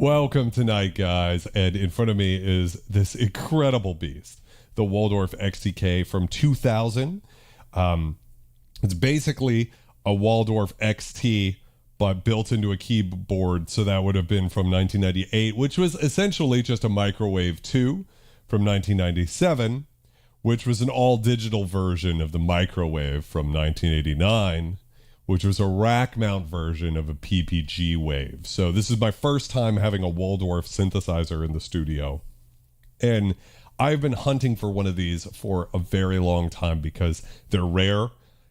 Welcome tonight, guys, and in front of me is this incredible beast, the Waldorf XTk from 2000. It's basically a Waldorf XT, but built into a keyboard, so that would have been from 1998, which was essentially just a Microwave 2 from 1997, which was an all-digital version of the Microwave from 1989, which was a rack mount version of a PPG Wave. So this is my first time having a Waldorf synthesizer in the studio. And I've been hunting for one of these for a very long time because they're rare.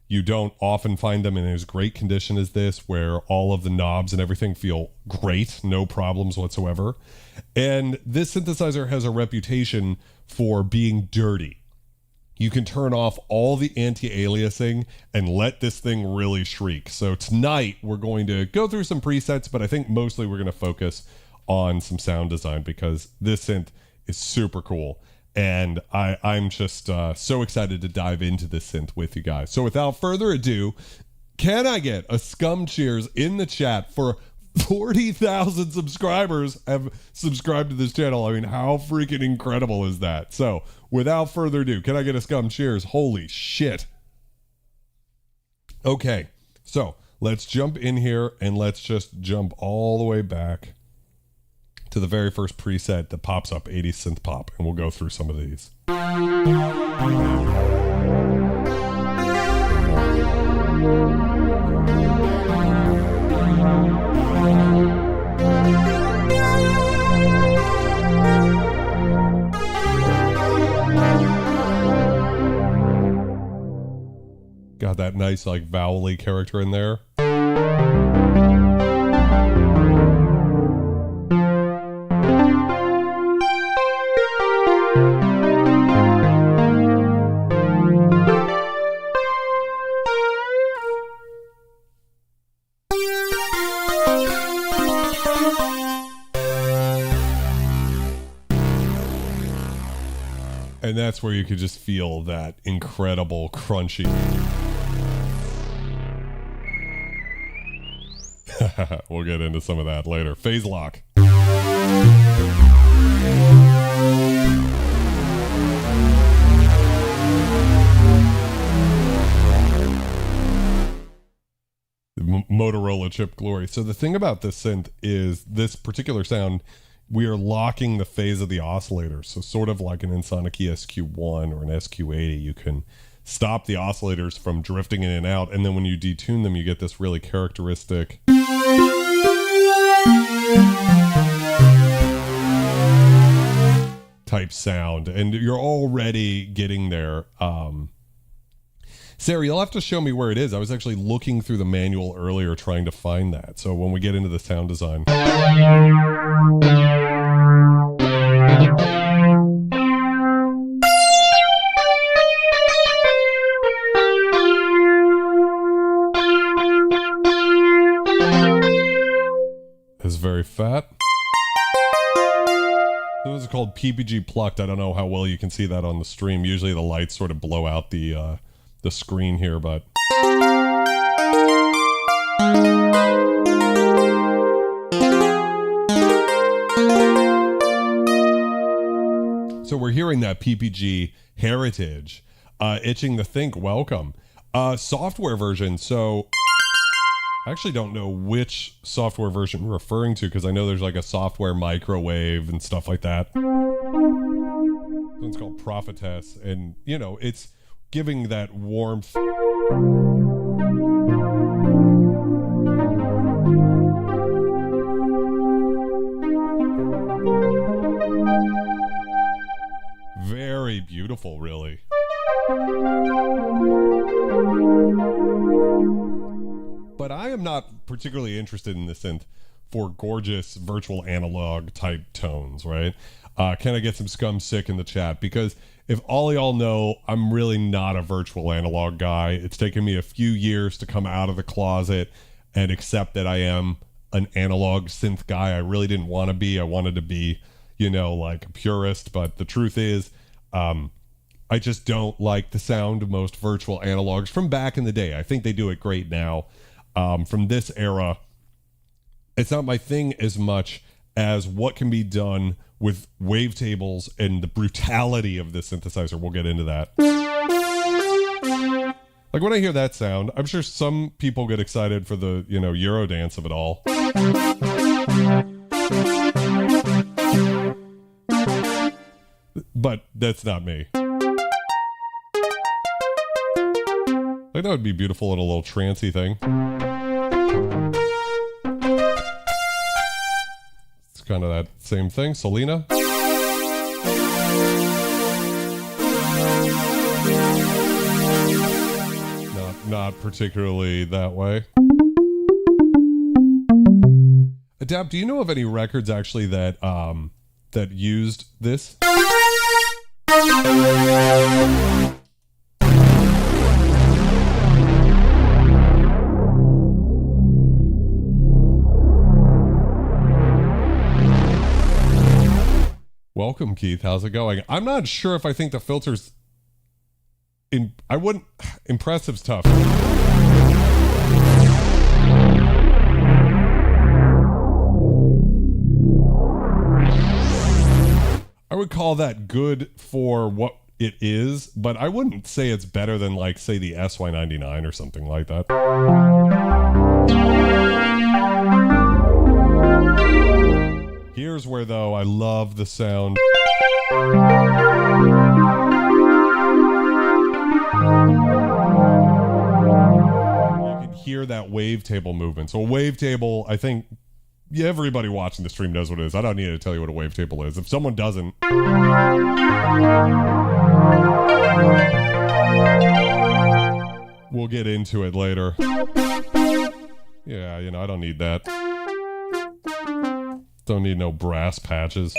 You don't often find them in as great condition as this, where all of the knobs and everything feel great, no problems whatsoever. And this synthesizer has a reputation for being dirty. You can turn off all the anti-aliasing and let this thing really shriek. So tonight we're going to go through some presets, but I think mostly we're going to focus on some sound design because this synth is super cool. And I'm just so excited to dive into this synth with you guys. So without further ado, can I get a scum cheers in the chat for 40,000 subscribers have subscribed to this channel? I mean, how freaking incredible is that? So without further ado, can I get a scum cheers? Holy shit. Okay, so let's jump in here and let's just jump all the way back to the very first preset that pops up, 80s synth pop, and we'll go through some of these. Got that nice like vowel-y character in there. And that's where you could just feel that incredible crunchy. We'll get into some of that later. Phase lock. Motorola chip glory. So the thing about this synth is this particular sound, we are locking the phase of the oscillator. So sort of like an Ensoniq ESQ1 or an SQ80, you can stop the oscillators from drifting in and out. And then when you detune them, you get this really characteristic type sound. And you're already getting there. Sarah, you'll have to show me where it is. I was actually looking through the manual earlier trying to find that. So when we get into the sound design. Is very fat. This is called PPG plucked. I don't know how well you can see that on the stream. Usually the lights sort of blow out the screen here, but so we're hearing that PPG heritage. Itching to think, welcome. Software version. So I actually don't know which software version we're referring to because I know there's like a software microwave and stuff like that. It's called Prophetess, and you know, it's giving that warmth. Very beautiful, really. But I am not particularly interested in this synth for gorgeous virtual analog type tones, right? Can I get some scum sick in the chat? Because if all y'all know, I'm really not a virtual analog guy. It's taken me a few years to come out of the closet and accept that I am an analog synth guy. I really didn't want to be. I wanted to be, you know, like a purist. But the truth is, I just don't like the sound of most virtual analogs from back in the day. I think they do it great now. From this era, it's not my thing as much as what can be done with wavetables and the brutality of the synthesizer. We'll get into that. Like when I hear that sound, I'm sure some people get excited for the, you know, Eurodance of it all. But that's not me. Like that would be beautiful in a little trancey thing. It's kind of that same thing. Selena. Not particularly that way. Adapt, do you know of any records actually that that used this? Welcome, Keith. How's it going? I'm not sure if I think the filter's I wouldn't. Impressive's tough. I would call that good for what it is, but I wouldn't say it's better than, like, say, the SY99 or something like that. Here's where, though, I love the sound. You can hear that wavetable movement. So a wavetable, I think everybody watching the stream knows what it is. I don't need to tell you what a wavetable is. If someone doesn't, we'll get into it later. Yeah, you know, I don't need that. Don't need no brass patches.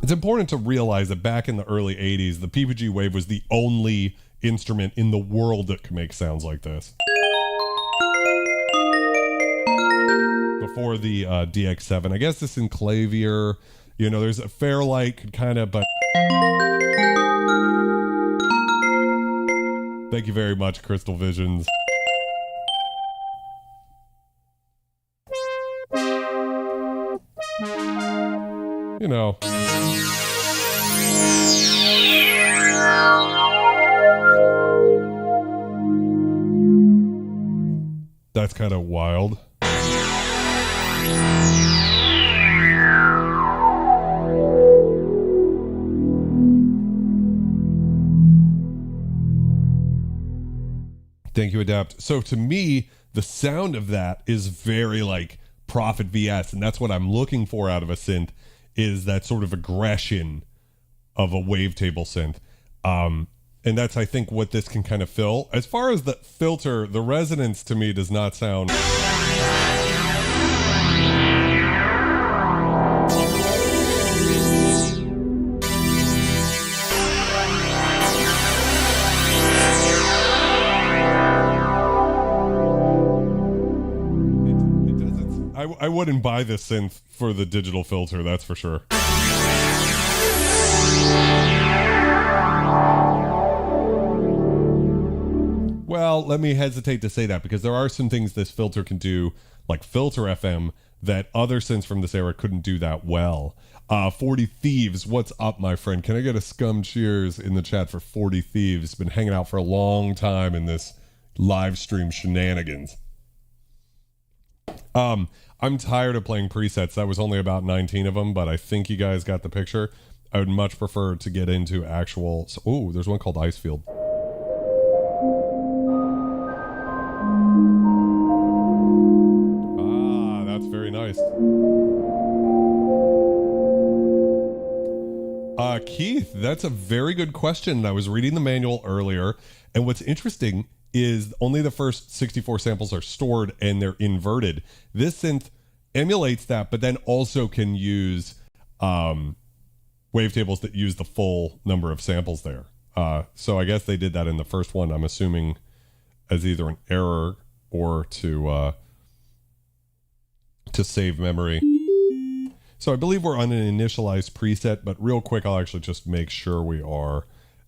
It's important to realize that back in the early 80s, the PPG Wave was the only instrument in the world that could make sounds like this. Before the DX7. I guess the Synclavier, you know, there's a Fairlight could kind of, but... Thank you very much, Crystal Visions. You know. That's kind of wild. Thank you, Adapt. So to me, the sound of that is very like Prophet VS, and that's what I'm looking for out of a synth, is that sort of aggression of a wavetable synth. And that's, I think, what this can kind of fill. As far as the filter, the resonance to me does not sound... I wouldn't buy this synth for the digital filter, that's for sure. Well, let me hesitate to say that, because there are some things this filter can do, like Filter FM, that other synths from this era couldn't do that well. 40 Thieves, what's up, my friend? Can I get a scum cheers in the chat for 40 Thieves? Been hanging out for a long time in this live stream shenanigans. I'm tired of playing presets. That was only about 19 of them, but I think you guys got the picture. I would much prefer to get into actual... Oh, there's one called Icefield. Ah, that's very nice. Keith, that's a very good question. I was reading the manual earlier, and what's interesting is only the first 64 samples are stored and they're inverted. This synth emulates that, but then also can use wavetables that use the full number of samples there. So I guess they did that in the first one, I'm assuming, as either an error or to save memory. So I believe we're on an initialized preset, but real quick, I'll actually just make sure we are.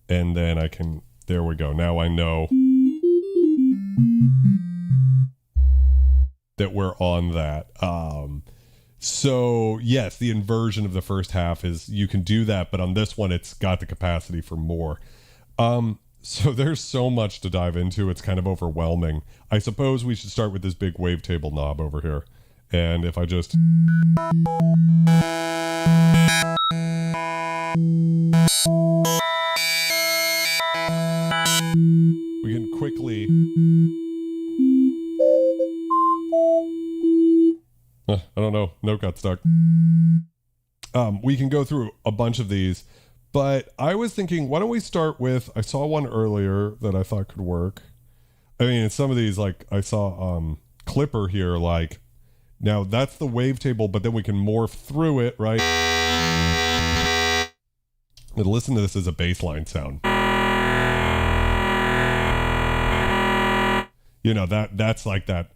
And then I can, there we go. Now I know. that we're on that. So yes, the inversion of the first half is you can do that, but on this one, it's got the capacity for more. So there's so much to dive into. It's kind of overwhelming. I suppose we should start with this big wavetable knob over here. And if I just... we can quickly... I don't know. Note got stuck. We can go through a bunch of these, but I was thinking, why don't we start with, I saw one earlier that I thought could work. I mean, some of these, like I saw Clipper here, like, now that's the wavetable, but then we can morph through it, right? And listen to this as a bassline sound. You know, that's like that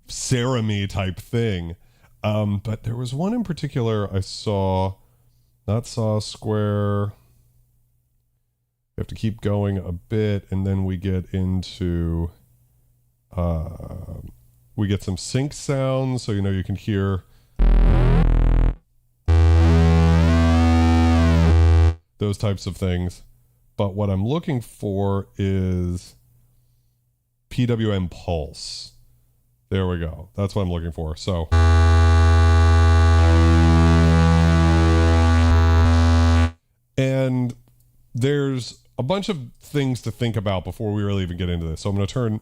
ceremony type thing. But there was one in particular I saw, not saw square. You have to keep going a bit, and then we get into, we get some sync sounds, so you know you can hear those types of things. But what I'm looking for is PWM pulse. There we go. That's what I'm looking for. So and there's a bunch of things to think about before we really even get into this. So I'm going to turn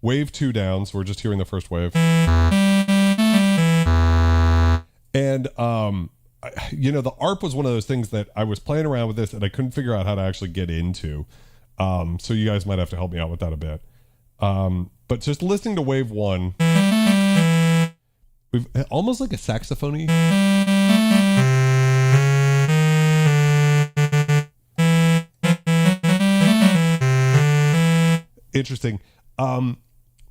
wave 2 down. So we're just hearing the first wave. And, you know, the ARP was one of those things that I was playing around with this and I couldn't figure out how to actually get into. So you guys might have to help me out with that a bit. But just listening to wave 1, we've almost like a saxophone-y. Interesting.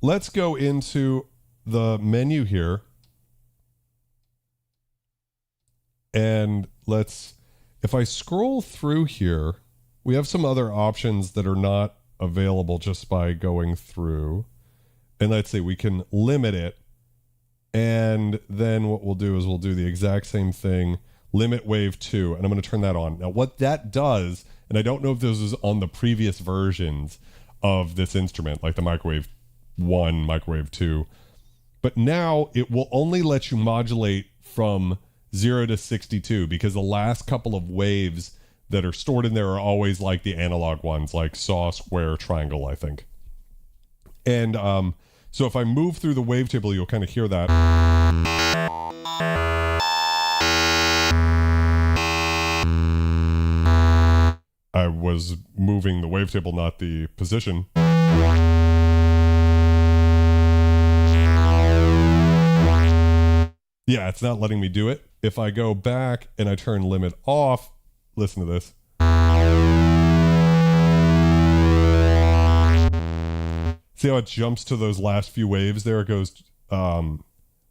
Let's go into the menu here. And let's, if I scroll through here, we have some other options that are not available just by going through. And let's see, we can limit it. And then what we'll do is we'll do the exact same thing, limit wave 2, and I'm going to turn that on. Now what that does, and I don't know if this is on the previous versions of this instrument, like the Microwave 1, Microwave 2, but now it will only let you modulate from 0 to 62 because the last couple of waves that are stored in there are always like the analog ones, like saw, square, triangle, I think. And so if I move through the wavetable, you'll kind of hear that. I was moving the wavetable, not the position. Yeah, it's not letting me do it. If I go back and I turn limit off, listen to this. See how it jumps to those last few waves there? It goes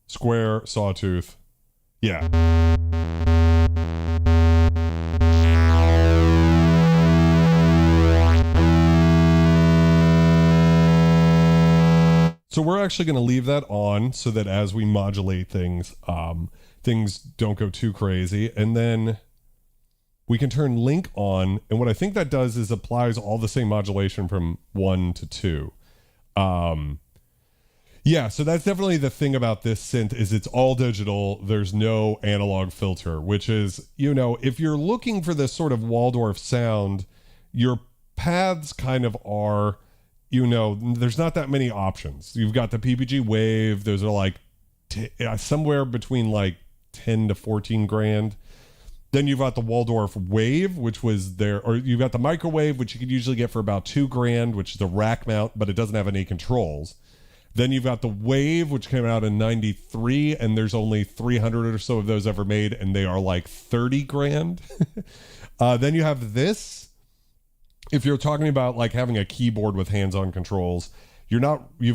square, sawtooth. Yeah. So we're actually going to leave that on so that as we modulate things, things don't go too crazy. And then we can turn link on. And what I think that does is applies all the same modulation from 1 to 2. Yeah, so that's definitely the thing about this synth is it's all digital. There's no analog filter, which is, you know, if you're looking for this sort of Waldorf sound, your paths kind of are, you know, there's not that many options. You've got the PPG Wave. Those are like somewhere between like 10 to 14 grand. Then you've got the Waldorf Wave, which was there, or you've got the Microwave, which you could usually get for about 2 grand, which is a rack mount, but it doesn't have any controls. Then you've got the Wave, which came out in 93, and there's only 300 or so of those ever made, and they are like 30 grand. Then you have this. If you're talking about like having a keyboard with hands-on controls, you've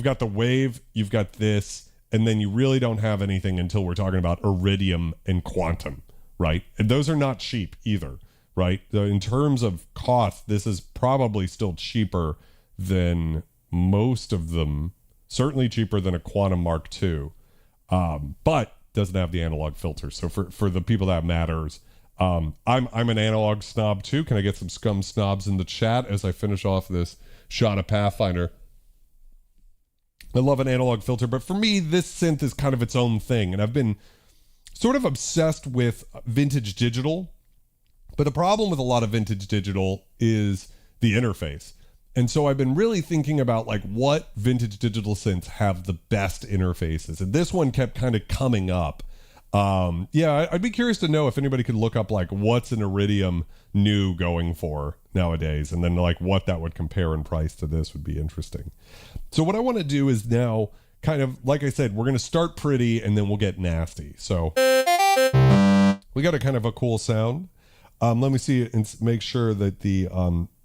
got the Wave, you've got this, and then you really don't have anything until we're talking about Iridium and Quantum, right? And those are not cheap either, right? In terms of cost, this is probably still cheaper than most of them, certainly cheaper than a Quantum Mark II. but doesn't have the analog filter. So for the people that matters, I'm an analog snob too. Can I get some scum snobs in the chat as I finish off this shot of Pathfinder? I love an analog filter, but for me, this synth is kind of its own thing. And I've been sort of obsessed with vintage digital. But the problem with a lot of vintage digital is the interface. And so I've been really thinking about like what vintage digital synths have the best interfaces. And this one kept kind of coming up. Yeah, I'd be curious to know if anybody could look up like what's an Iridium new going for nowadays, and then like what that would compare in price to this would be interesting. So what I want to do is now kind of, like I said, we're going to start pretty and then we'll get nasty. So we got a kind of a cool sound. Let me see and make sure that the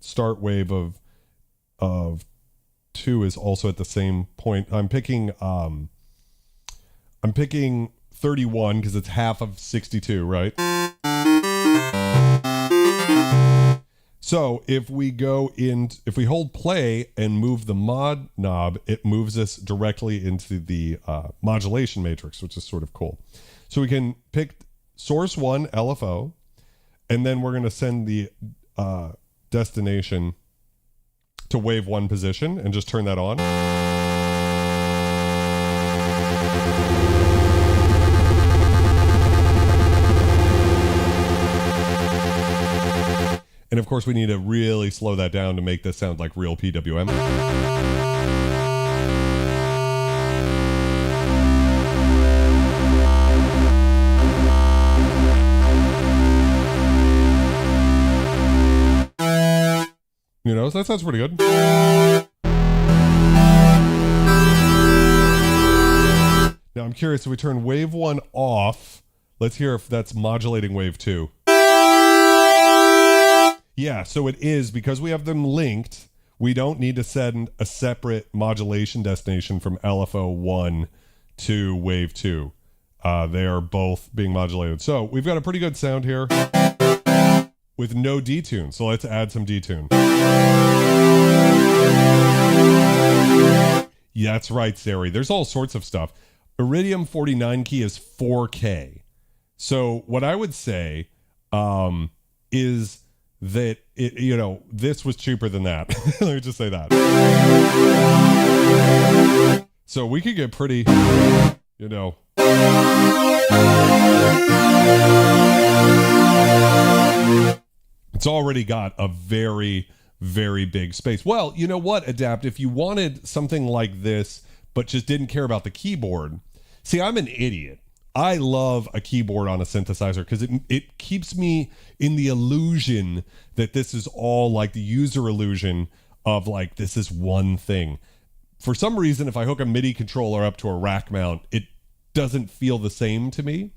start wave of 2 is also at the same point. I'm picking 31 because it's half of 62, right? So if we hold play and move the mod knob, it moves us directly into the modulation matrix, which is sort of cool. So we can pick source 1 LFO, and then we're going to send the destination to wave 1 position and just turn that on. And of course, we need to really slow that down to make this sound like real PWM. You know, so that sounds pretty good. Now I'm curious, if we turn wave 1 off, let's hear if that's modulating wave 2. Yeah, so it is, because we have them linked, we don't need to send a separate modulation destination from LFO 1 to wave 2. They are both being modulated. So we've got a pretty good sound here with no detune. So let's add some detune. Yeah, that's right, Sari. There's all sorts of stuff. Iridium 49 key is 4K. So what I would say is that this was cheaper than that. Let me just say that. So we could get pretty, it's already got a very, very big space. Well, you know what, Adapt, if you wanted something like this, but just didn't care about the keyboard. See, I'm an idiot. I love a keyboard on a synthesizer because it keeps me in the illusion that this is all like the user illusion of like, this is one thing. For some reason, if I hook a MIDI controller up to a rack mount, it doesn't feel the same to me.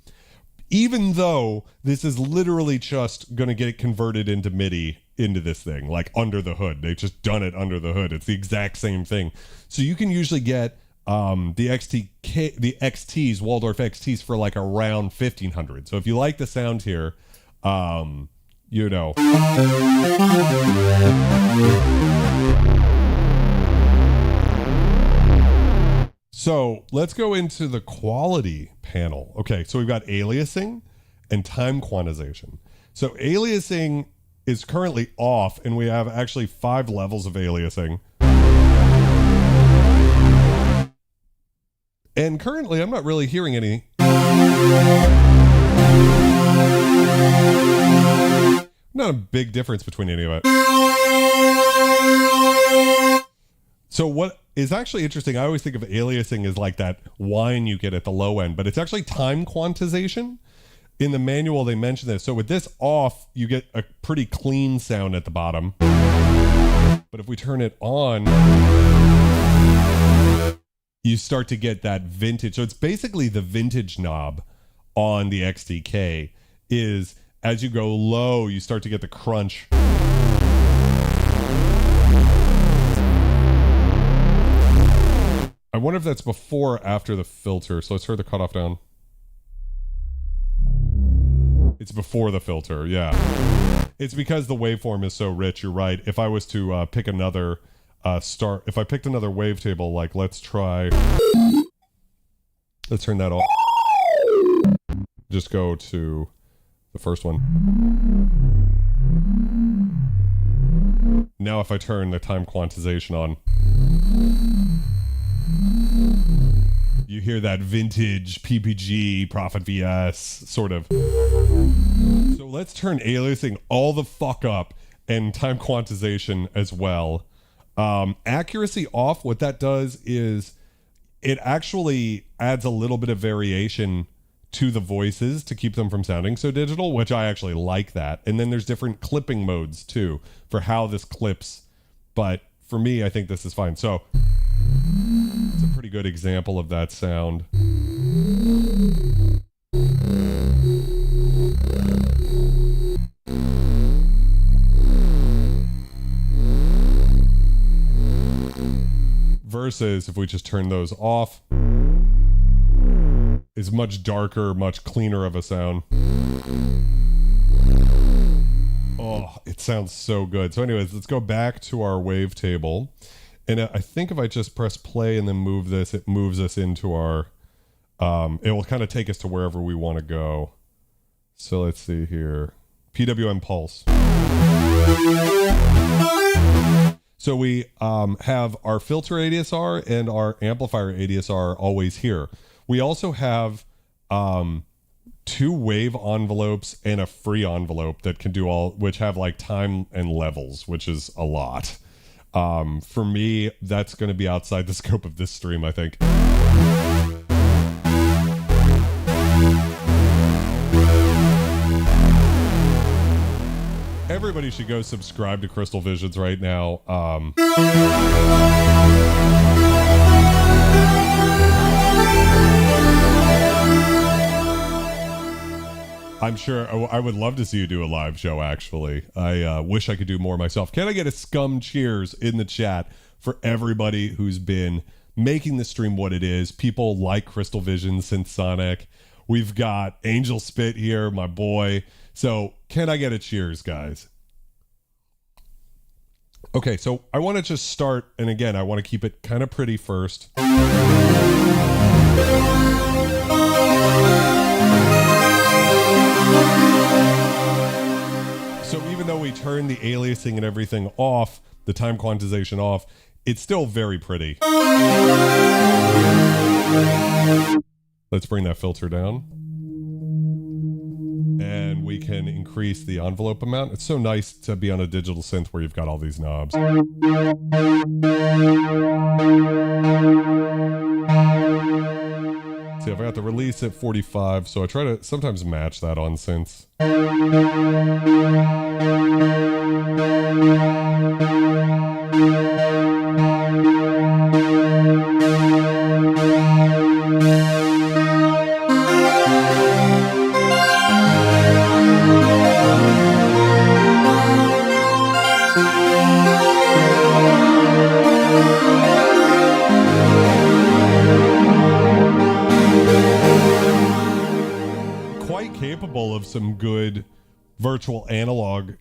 Even though this is literally just going to get it converted into MIDI into this thing, like under the hood. They've just done it under the hood. It's the exact same thing. So you can usually get the XTs, Waldorf XTs, for like around 1,500. So if you like the sound here, So let's go into the quality panel. Okay, so we've got aliasing and time quantization. So aliasing is currently off, and we have actually 5 levels of aliasing. And currently, I'm not really hearing any. Not a big difference between any of it. So what is actually interesting, I always think of aliasing as like that whine you get at the low end, but it's actually time quantization. In the manual, they mention this. So with this off, you get a pretty clean sound at the bottom. But if we turn it on, you start to get that vintage. So it's basically the vintage knob on the XTk is, as you go low, you start to get the crunch. I wonder if that's before or after the filter. So let's turn the cutoff down. It's before the filter, yeah. It's because the waveform is so rich, you're right. If I was to pick another if I picked another wavetable, like let's try Let's turn that off. Just go to the first one. Now if I turn the time quantization on, you hear that vintage PPG Prophet VS sort of. So let's turn aliasing all the fuck up and time quantization as well. Accuracy off, what that does is it actually adds a little bit of variation to the voices to keep them from sounding so digital, which I actually like that. And then there's different clipping modes too for how this clips. But for me, I think this is fine. So it's a pretty good example of that sound. Versus if we just turn those off, is much darker, much cleaner of a sound. Oh, it sounds so good. So anyways, let's go back to our wavetable. And I think if I just press play and then move this, it moves us into our, it will kind of take us to wherever we want to go. So let's see here. PWM pulse. So we have our filter ADSR and our amplifier ADSR always here. We also have 2 wave envelopes and a free envelope that can do all, which have like time and levels, which is a lot. For me, that's going to be outside the scope of this stream, I think. Everybody should go subscribe to Crystal Visions right now. I'm sure I would love to see you do a live show, actually. I wish I could do more myself. Can I get a scum cheers in the chat for everybody who's been making the stream what it is? People like Crystal Vision, Synth Sonic. We've got Angel Spit here, my boy. So can I get a cheers, guys? Okay, so I want to just start, and again, I want to keep it kind of pretty first. So even though we turn the aliasing and everything off, the time quantization off, it's still very pretty. Let's bring that filter down. And we can increase the envelope amount. It's so nice to be on a digital synth where you've got all these knobs. See, I've got the release at 45, so I try to sometimes match that on synths. Capable of some good virtual analog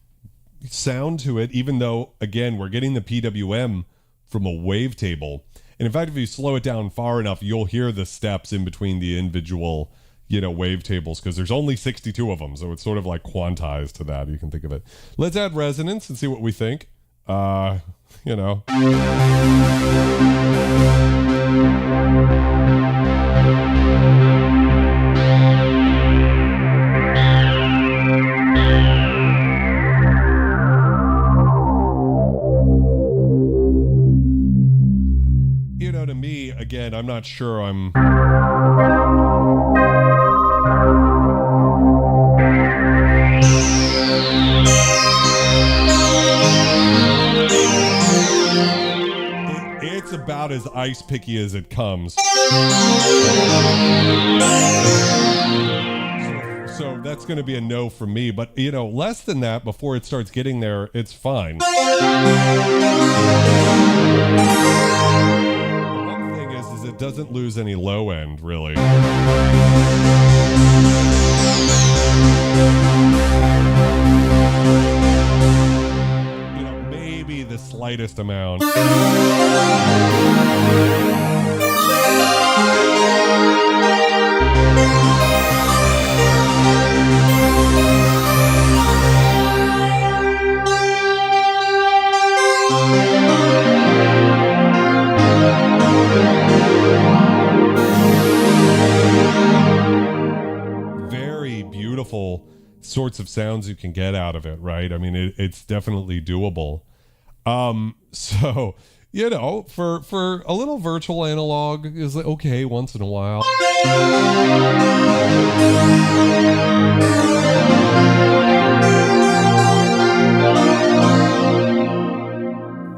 sound to it, even though, again, we're getting the PWM from a wavetable. And in fact, if you slow it down far enough, you'll hear the steps in between the individual, wavetables, because there's only 62 of them. So it's sort of like quantized to that. You can think of it. Let's add resonance and see what we think. To me, again, I'm not sure I'm... It's about as ice picky as it comes. So that's going to be a no from me, but less than that before it starts getting there, it's fine. It doesn't lose any low end, really. Maybe the slightest amount. Very beautiful sorts of sounds you can get out of it, right? I mean, it's definitely doable. So, you know, for a little virtual analog is okay once in a while.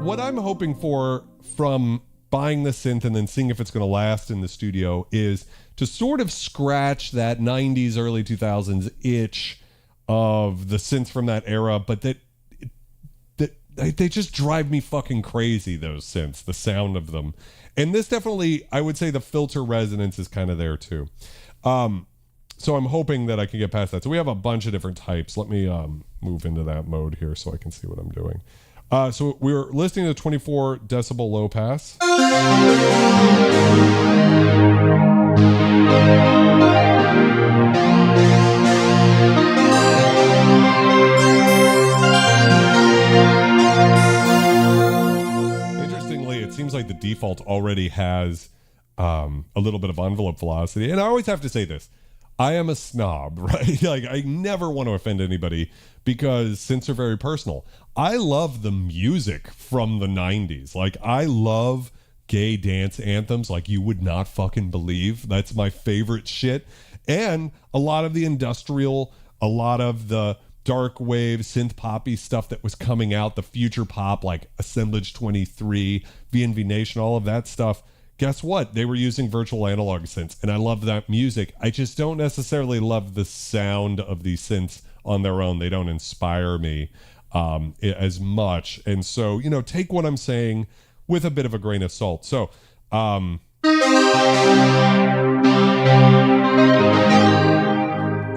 What I'm hoping for from buying the synth and then seeing if it's going to last in the studio is to sort of scratch that 90s, early 2000s itch of the synths from that era, but that they just drive me fucking crazy, those synths, the sound of them. And this definitely, I would say the filter resonance is kind of there too. So I'm hoping that I can get past that. So we have a bunch of different types. Let me move into that mode here so I can see what I'm doing. So we're listening to 24 decibel low pass. Interestingly, it seems like the default already has a little bit of envelope velocity. And I always have to say this. I am a snob, right? Like, I never want to offend anybody because synths are very personal. I love the music from the 90s. Like, I love gay dance anthems like you would not fucking believe. That's my favorite shit. And a lot of the industrial, a lot of the dark wave, synth poppy stuff that was coming out, the future pop, like Assemblage 23, VNV Nation, all of that stuff. Guess what? They were using virtual analog synths, and I love that music. I just don't necessarily love the sound of these synths on their own. They don't inspire me as much. And so, you know, take what I'm saying with a bit of a grain of salt. So,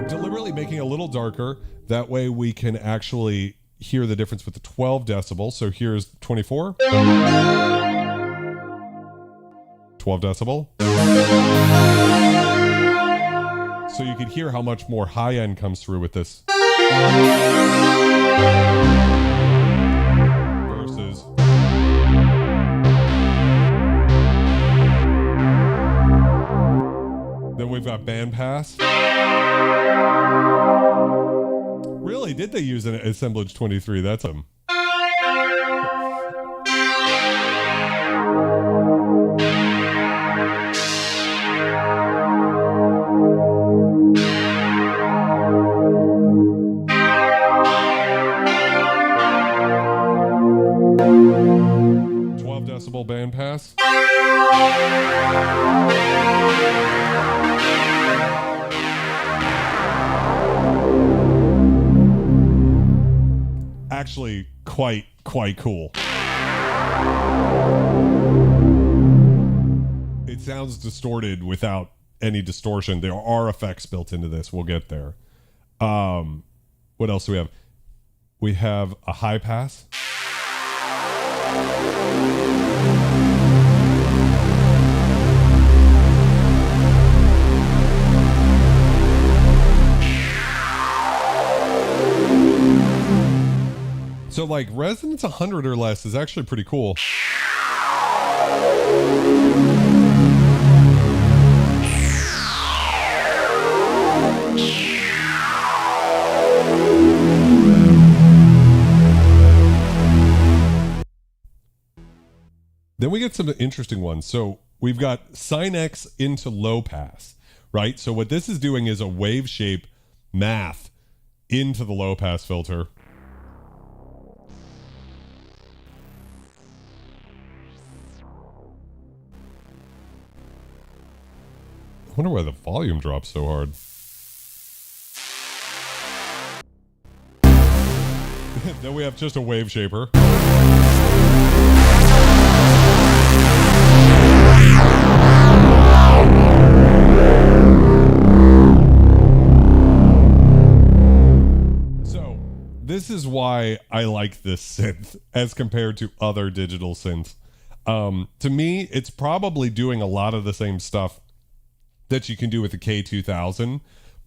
deliberately making it a little darker. That way we can actually hear the difference with the 12 decibels. So here's 24. 12 decibel. So you can hear how much more high end comes through with this. Versus. Then we've got band pass. Really? Did they use an assemblage 23? That's them. Band pass. Actually, quite cool. It sounds distorted without any distortion. There are effects built into this. We'll get there. What else do we have? We have a high pass. So like resonance 100 or less is actually pretty cool. Then we get some interesting ones. So we've got Sine X into low pass, right? So what this is doing is a wave shape math into the low pass filter. I wonder why the volume drops so hard. Then we have just a wave shaper. So this is why I like this synth as compared to other digital synths. To me, it's probably doing a lot of the same stuff that you can do with the K2000,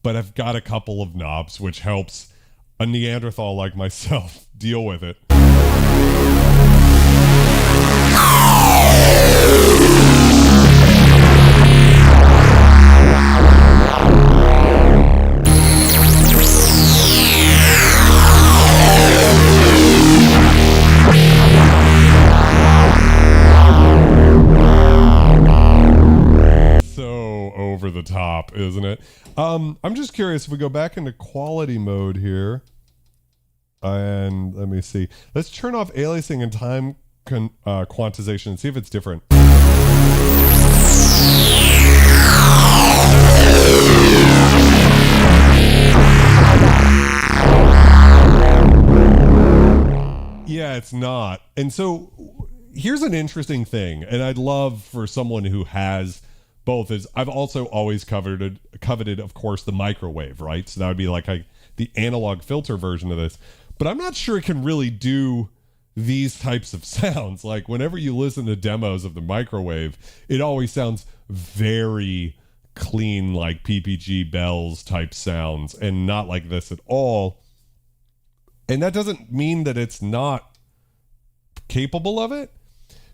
but I've got a couple of knobs, which helps a Neanderthal like myself deal with it. the top, isn't it? I'm just curious if we go back into quality mode here. And let me see. Let's turn off aliasing and time quantization and see if it's different. Yeah, it's not. And so here's an interesting thing, and I'd love for someone who has both. Is I've also always coveted, of course, the microwave, right? So that would be like the analog filter version of this. But I'm not sure it can really do these types of sounds. Like whenever you listen to demos of the microwave, it always sounds very clean, like PPG bells type sounds, and not like this at all. And that doesn't mean that it's not capable of it.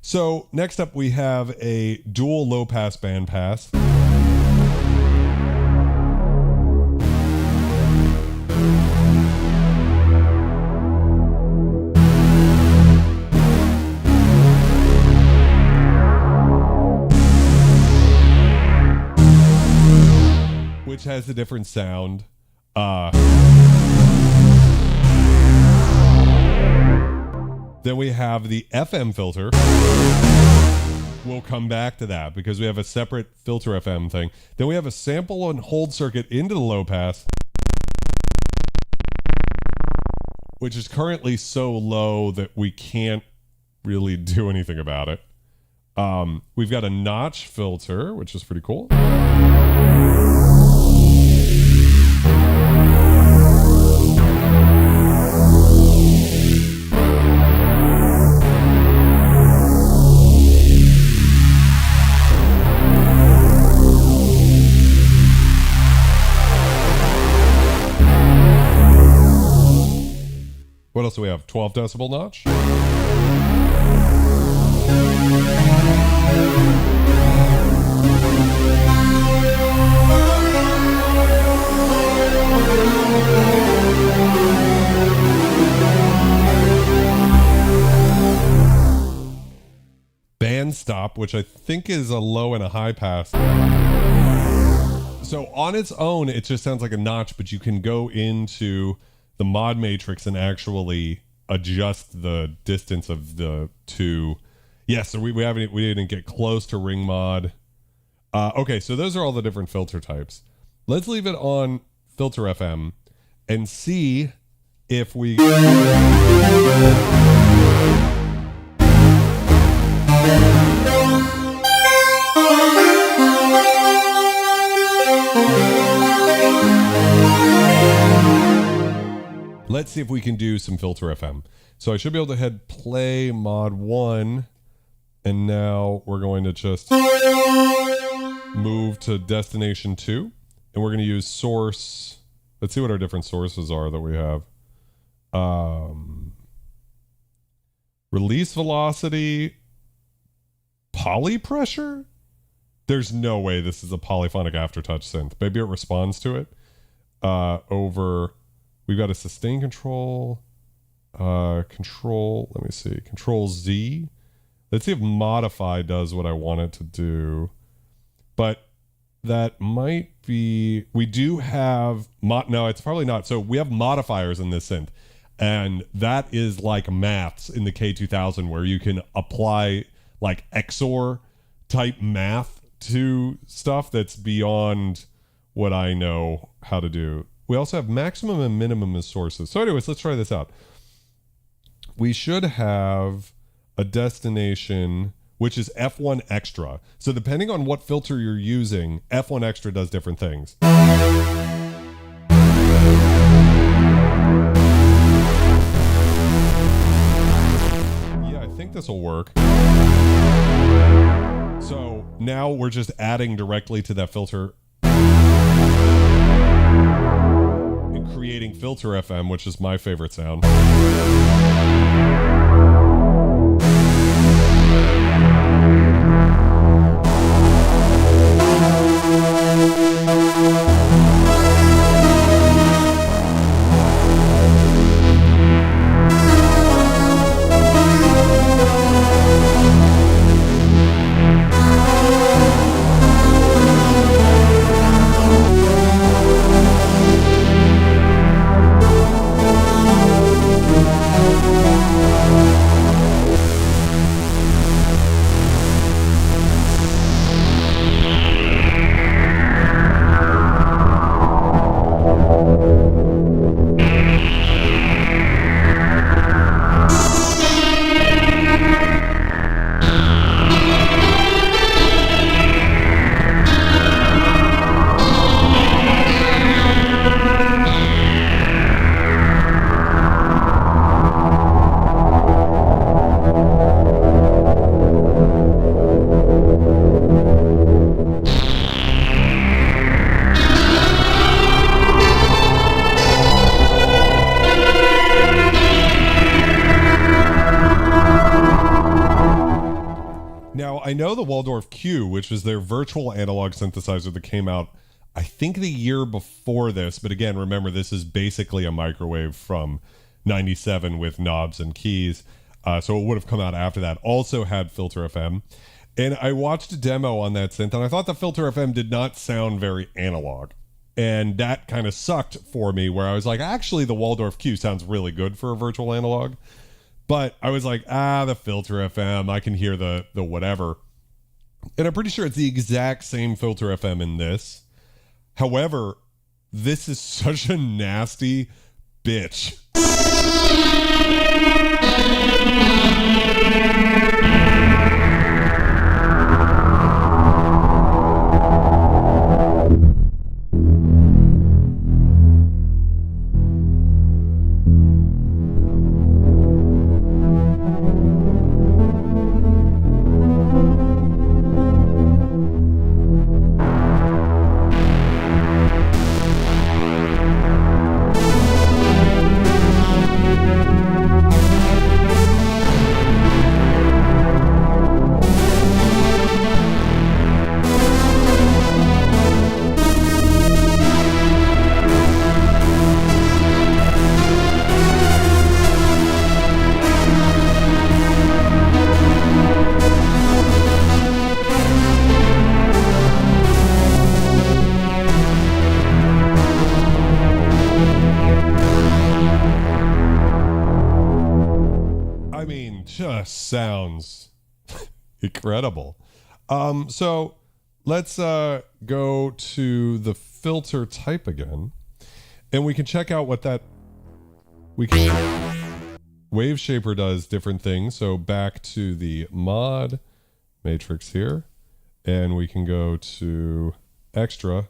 So next up we have a dual low pass band pass. Which has a different sound. Then we have the FM filter. We'll come back to that because we have a separate filter FM thing. Then we have a sample and hold circuit into the low pass, which is currently so low that we can't really do anything about it. We've got a notch filter, which is pretty cool. What else do we have? 12 decibel notch. Band stop, which I think is a low and a high pass. So on its own, it just sounds like a notch, but you can go into the mod matrix and actually adjust the distance of the two. Yeah, so we didn't get close to ring mod. Okay, so those are all the different filter types. Let's leave it on filter FM and see if we let's see if we can do some filter FM. So I should be able to hit play mod 1, and now we're going to just move to destination 2, and we're going to use source. Let's see what our different sources are that we have. Release velocity, poly pressure. There's no way this is a polyphonic aftertouch synth. Maybe it responds to it. We've got a sustain control, let me see, control Z. Let's see if modify does what I want it to do. But that might be, we do have, no, it's probably not. So we have modifiers in this synth. And that is like maths in the K2000 where you can apply like XOR type math to stuff that's beyond what I know how to do. We also have maximum and minimum as sources. So anyways, let's try this out. We should have a destination, which is F1 extra. So depending on what filter you're using, F1 extra does different things. Yeah, I think this will work. So now we're just adding directly to that filter and creating filter FM, which is my favorite sound. Now, I know the Waldorf Q, which was their virtual analog synthesizer that came out, I think, the year before this. But again, remember, this is basically a microwave from 97 with knobs and keys. So it would have come out after that. Also had Filter FM. And I watched a demo on that synth, and I thought the Filter FM did not sound very analog. And that kind of sucked for me, where I was like, actually, the Waldorf Q sounds really good for a virtual analog. But I was like, the Filter FM, I can hear the whatever. And I'm pretty sure it's the exact same Filter FM in this. However, this is such a nasty bitch. Sounds incredible. So let's go to the filter type again, and we can check out what that waveshaper does different things. So back to the mod matrix here, and we can go to extra.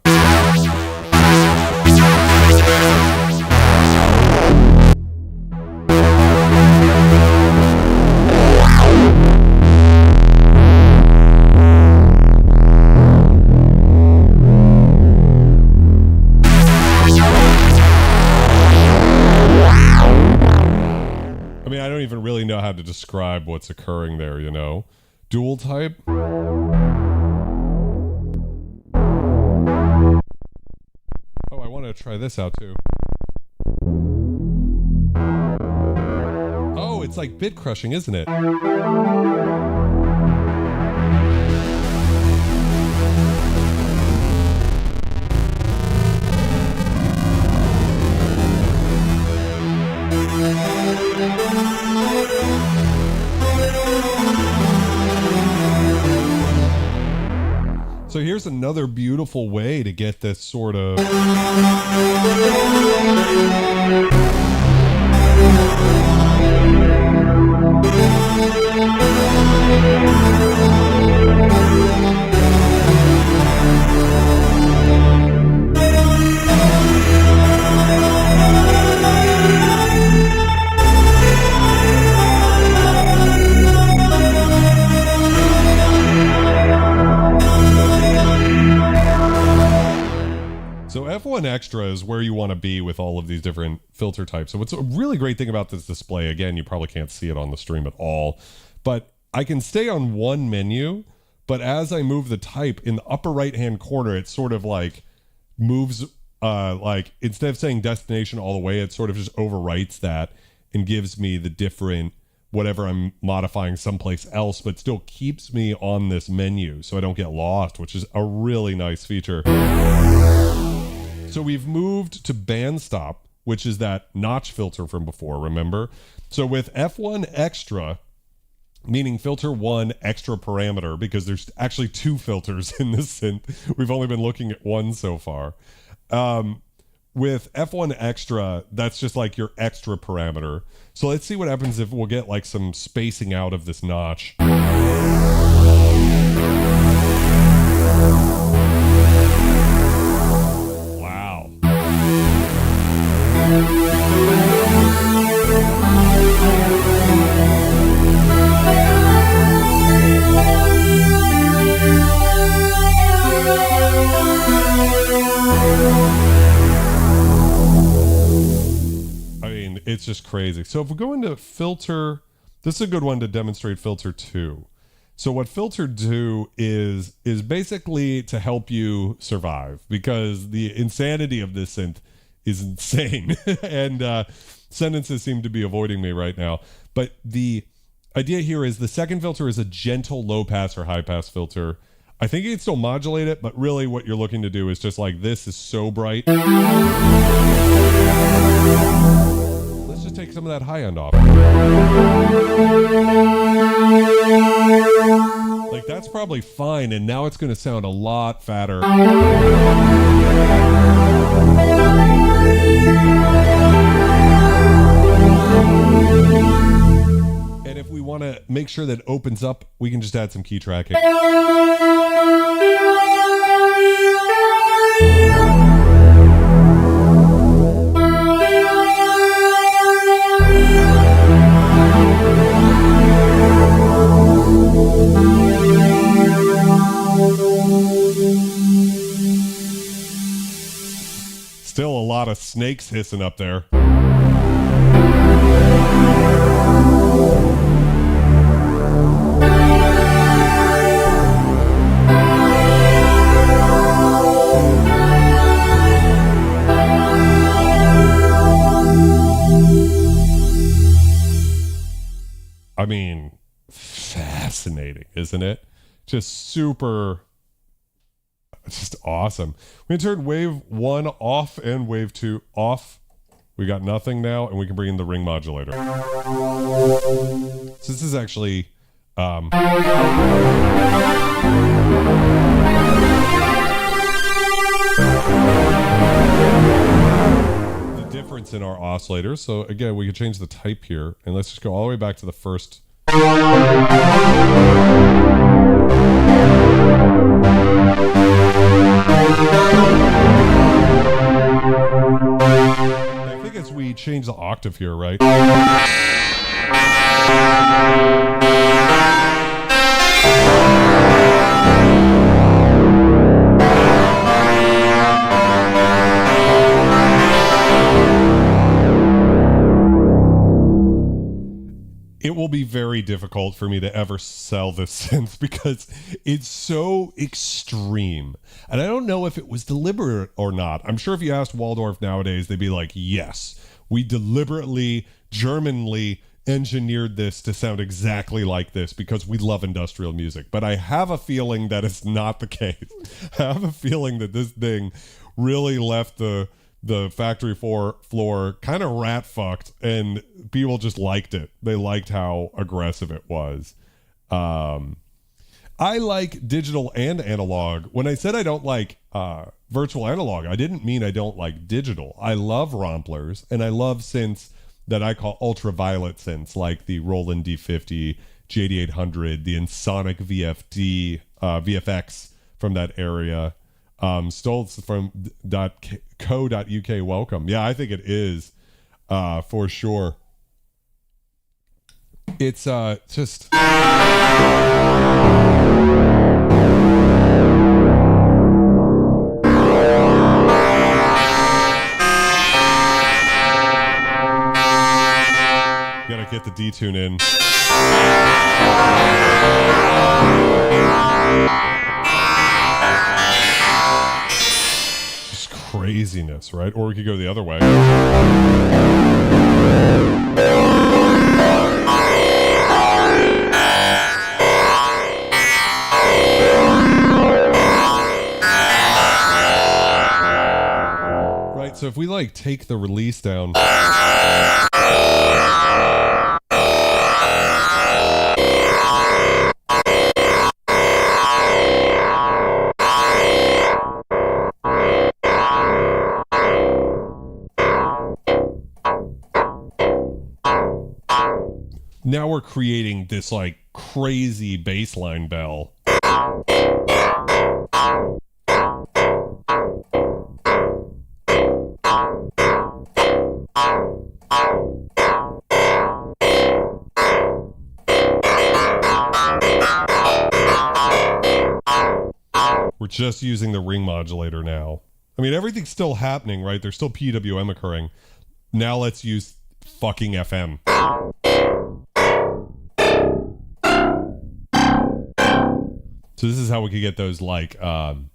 I don't even really know how to describe what's occurring there, you know? Dual type. Oh, I want to try this out too. Oh, it's like bit crushing, isn't it? So here's another beautiful way to get this sort of... So F1 Extra is where you want to be with all of these different filter types. So what's a really great thing about this display, again, you probably can't see it on the stream at all, but I can stay on one menu, but as I move the type in the upper right-hand corner, it sort of like moves, like instead of saying destination all the way, it sort of just overwrites that and gives me the different whatever I'm modifying someplace else, but still keeps me on this menu so I don't get lost, which is a really nice feature. So we've moved to band stop, which is that notch filter from before, remember? So with F1 Extra, meaning filter 1 extra parameter, because there's actually 2 filters in this synth. We've only been looking at one so far. With F1 Extra, that's just like your extra parameter. So let's see what happens if we'll get like some spacing out of this notch. Wow. It's just crazy. So if we go into filter, this is a good one to demonstrate filter 2. So what Vulture do is basically to help you survive, because the insanity of this synth is insane. And sentences seem to be avoiding me right now. But the idea here is the second filter is a gentle low pass or high pass filter. I think you can still modulate it, but really what you're looking to do is just like, this is so bright. Let's just take some of that high end off. Like, that's probably fine, and now it's going to sound a lot fatter. And if we want to make sure that it opens up, we can just add some key tracking. Still a lot of snakes hissing up there. I mean, fascinating, isn't it? Just super... just awesome. We can turn wave 1 off and wave 2 off. We got nothing now, and we can bring in the ring modulator. So this is actually the difference in our oscillators. So again, we can change the type here, and let's just go all the way back to the first. I think as we change the octave here, right? It will be very difficult for me to ever sell this synth because it's so extreme. And I don't know if it was deliberate or not. I'm sure if you asked Waldorf nowadays, they'd be like, yes, we deliberately, Germanly engineered this to sound exactly like this because we love industrial music. But I have a feeling that it's not the case. I have a feeling that this thing really left the factory floor kind of rat fucked, and people just liked it. They liked how aggressive it was. I like digital and analog. When I said I don't like virtual analog, I didn't mean I don't like digital. I love romplers, and I love synths that I call ultraviolet synths, like the Roland D50, J8800, the Ensoniq VFD, VFX from that area. Stoltz from .co.uk, welcome. Yeah, I think it is for sure. It's just gotta get the detune in. Craziness, right? Or we could go the other way. Right, so if we like take the release down. Now we're creating this like crazy bassline bell. We're just using the ring modulator now. I mean, everything's still happening, right? There's still PWM occurring. Now let's use fucking FM. So this is how we could get those like down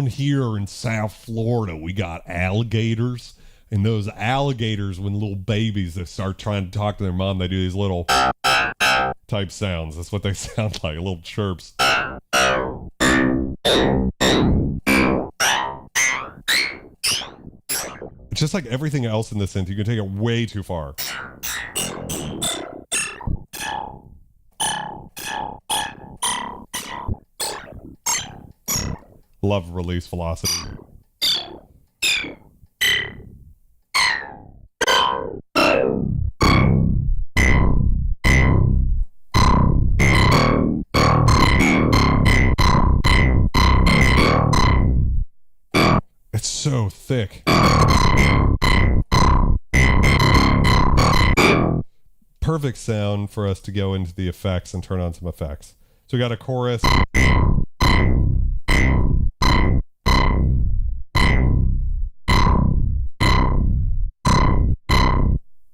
here in South Florida, we got alligators. And those alligators, when little babies, they start trying to talk to their mom, they do these little type sounds. That's what they sound like, little chirps. Just like everything else in this synth, you can take it way too far. Love release velocity. It's so thick. Perfect sound for us to go into the effects and turn on some effects. So we got a chorus.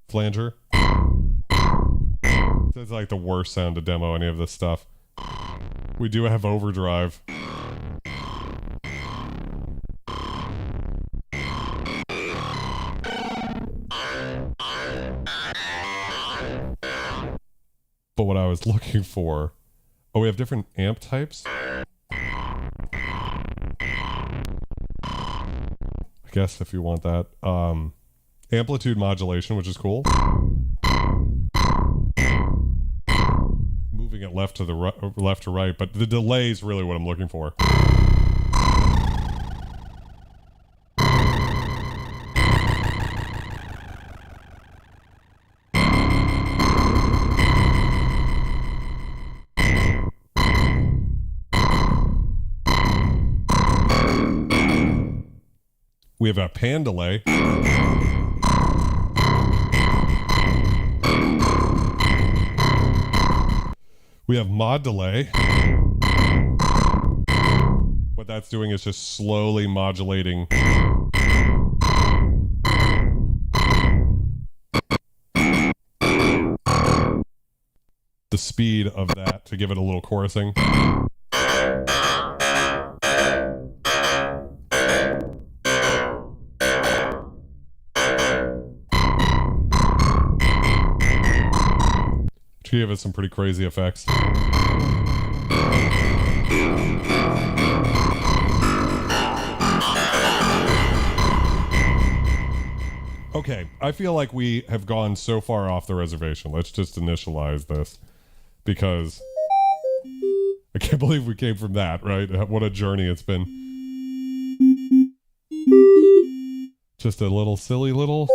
Flanger. It's like the worst sound to demo any of this stuff. We do have overdrive. But what I was looking for... Oh, we have different amp types? I guess if you want that. Amplitude modulation, which is cool. Moving it left to the left to right, but the delay is really what I'm looking for. We have a pan delay. We have mod delay. What that's doing is just slowly modulating the speed of that to give it a little chorusing. To give us some pretty crazy effects. Okay, I feel like we have gone so far off the reservation. Let's just initialize this because I can't believe we came from that, right? What a journey it's been. Just a little silly little...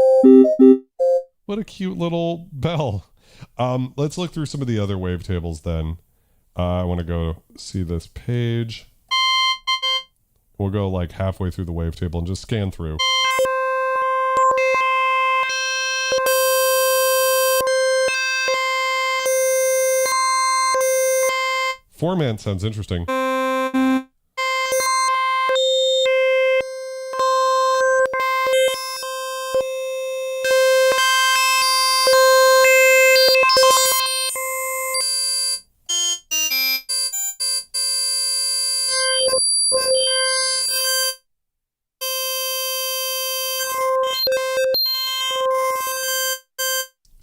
What a cute little bell. Let's look through some of the other wavetables then. I want to go see this page. We'll go like halfway through the wavetable and just scan through. Four-man sounds interesting.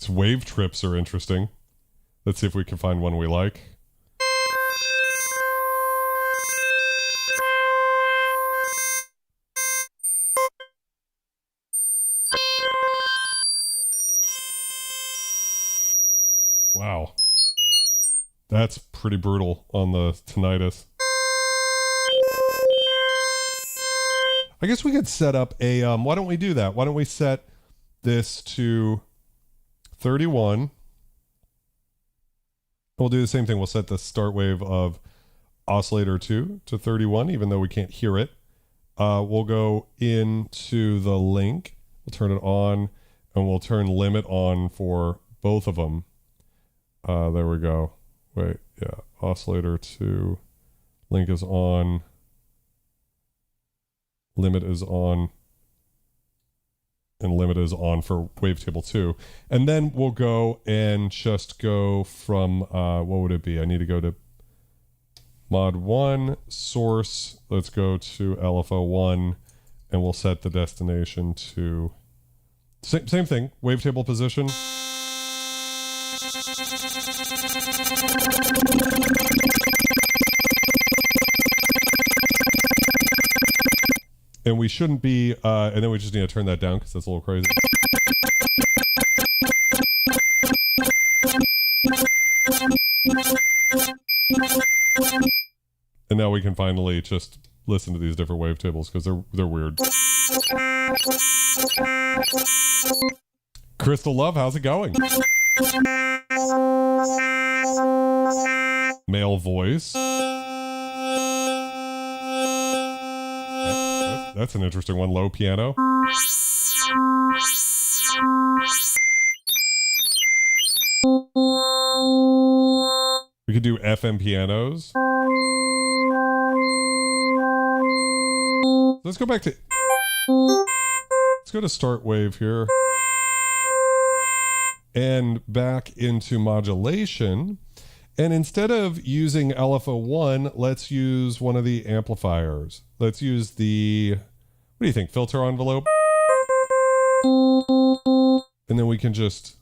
Wave trips are interesting. Let's see if we can find one we like. Wow. That's pretty brutal on the tinnitus. I guess we could set up a, why don't we do that? Why don't we set this to 31. We'll do the same thing. We'll set the start wave of oscillator 2 to 31, even though we can't hear it. We'll go into the link. We'll turn it on, and we'll turn limit on for both of them. There we go. Wait, yeah. Oscillator 2. Link is on. Limit is on. And limit is on for wavetable 2. And then we'll go and just go from, what would it be? I need to go to mod 1, source, let's go to LFO1, and we'll set the destination to same thing, wavetable position. And we shouldn't be, and then we just need to turn that down because that's a little crazy. And now we can finally just listen to these different wavetables because they're weird. Crystal Love, how's it going? Male voice. That's an interesting one. Low piano. We could do FM pianos. Let's go back to... Let's go to start wave here. And back into modulation. And instead of using LFO1, let's use one of the amplifiers. Let's use the... What do you think? Filter envelope? And then we can just...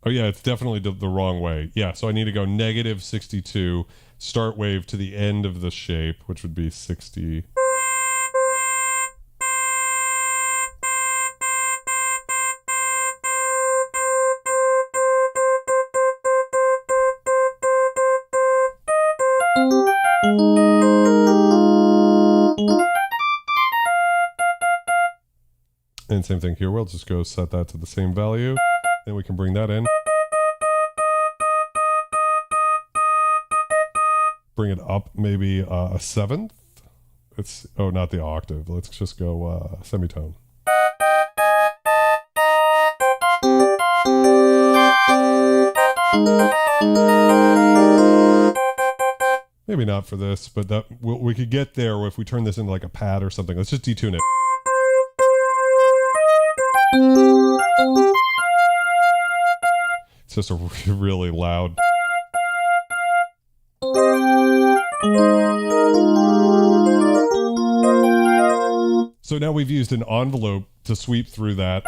Oh yeah, it's definitely the wrong way. Yeah, so I need to go negative 62, start wave to the end of the shape, which would be 60. And same thing here, we'll just go set that to the same value. Then we can bring that in. Bring it up maybe a seventh. It's, oh, not the octave. Let's just go semitone. Maybe not for this, but that we could get there if we turn this into like a pad or something. Let's just detune it. It's just a really loud. So now we've used an envelope to sweep through that.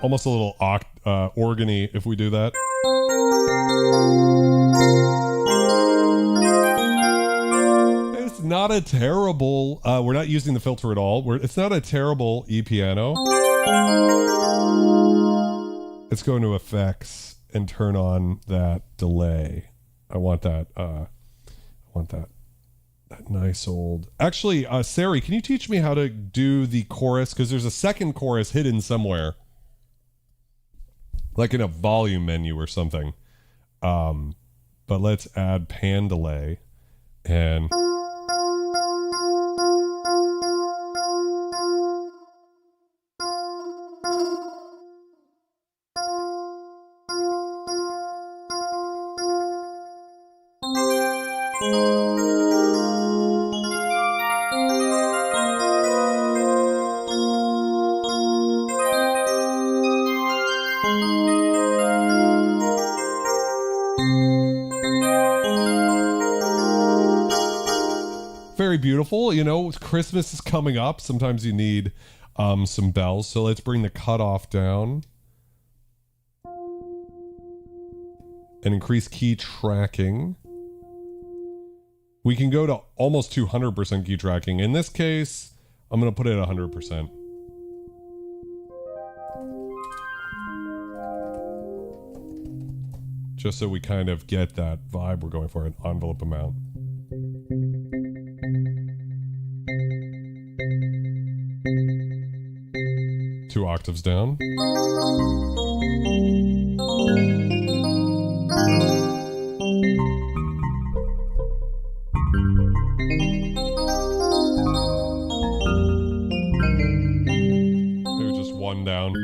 Almost a little organy if we do that. It's not a terrible, we're not using the filter at all. It's not a terrible E-piano. Let's go into effects and turn on that delay. I want that, that nice old... Actually, Sari, can you teach me how to do the chorus? Because there's a second chorus hidden somewhere. Like in a volume menu or something. But let's add pan delay and... very beautiful. You know, Christmas is coming up. Sometimes you need some bells. So let's bring the cutoff down. And increase key tracking. We can go to almost 200% key tracking. In this case, I'm going to put it at 100%. Just so we kind of get that vibe we're going for, an envelope amount. Two octaves down. Maybe just one down.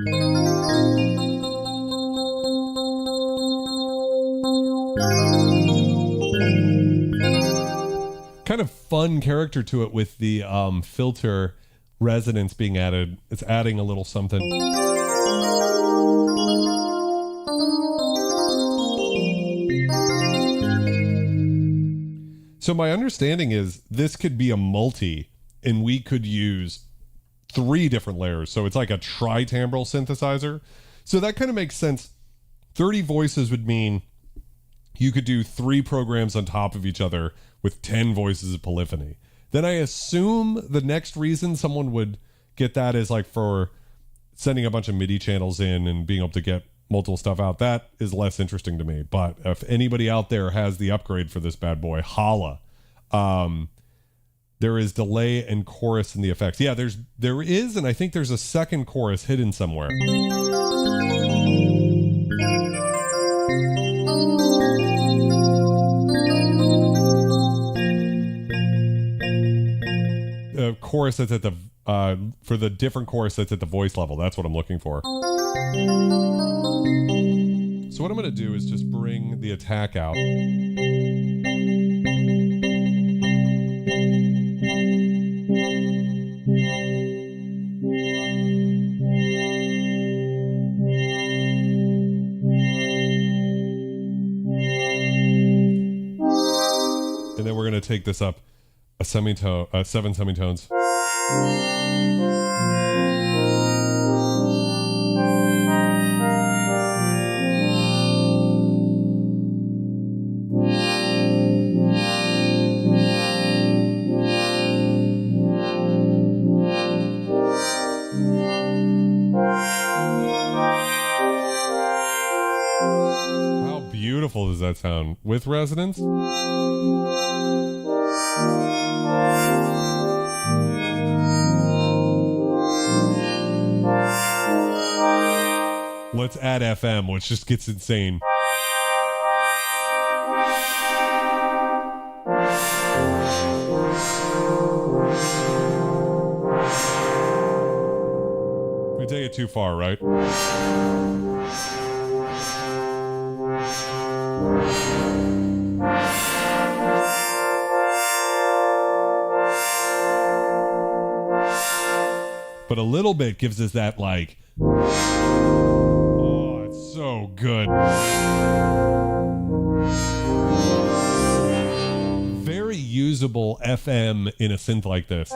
Kind of fun character to it with the filter resonance being added. It's adding a little something. So my understanding is this could be a multi, and we could use 3 different layers. So it's like a tri-timbral synthesizer. So that kind of makes sense. 30 voices would mean you could do 3 programs on top of each other with 10 voices of polyphony. Then I assume the next reason someone would get that is like for sending a bunch of MIDI channels in and being able to get multiple stuff out. That is less interesting to me. But if anybody out there has the upgrade for this bad boy, holla. There is delay and chorus in the effects. Yeah, there is, and I think there's a second chorus hidden somewhere. Chorus that's at the for the different chorus that's at the voice level. That's what I'm looking for. So what I'm going to do is just bring the attack out. And then we're going to take this up a semitone, 7 semitones. How beautiful does that sound with resonance? Let's add FM, which just gets insane. We take it too far, right? But a little bit gives us that like, oh, it's so good. Very usable FM in a synth like this.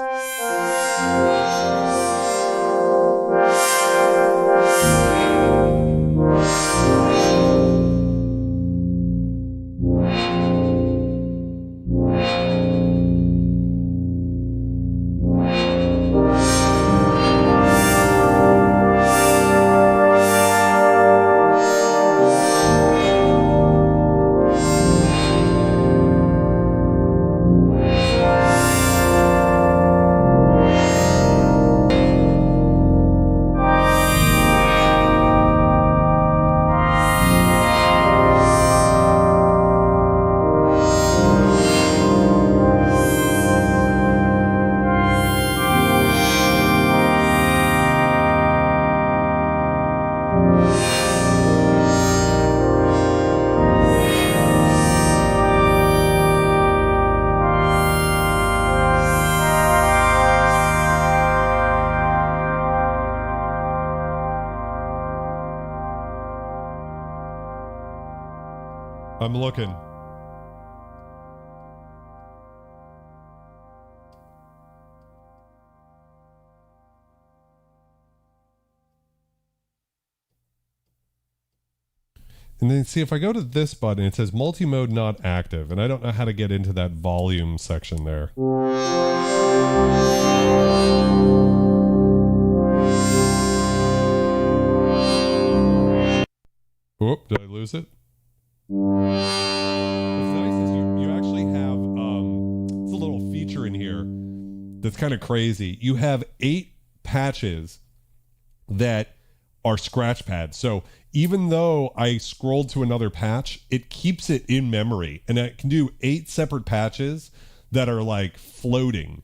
I'm looking. And then see if I go to this button, it says multi-mode not active. And I don't know how to get into that volume section there. Whoop, did I lose it? What's nice is you actually have, it's a little feature in here that's kind of crazy. You have 8 patches that are scratch pads. So even though I scrolled to another patch, it keeps it in memory. And it can do 8 separate patches that are like floating.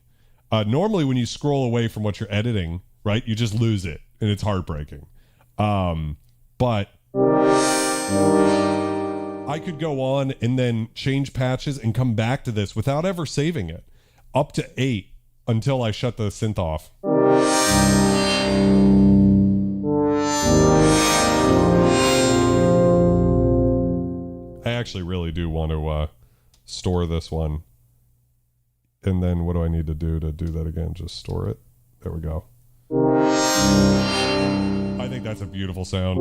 Normally when you scroll away from what you're editing, right, you just lose it and it's heartbreaking. But I could go on and then change patches and come back to this without ever saving it. Up to 8 until I shut the synth off. I actually really do want to store this one. And then what do I need to do that again? Just store it. There we go. I think that's a beautiful sound.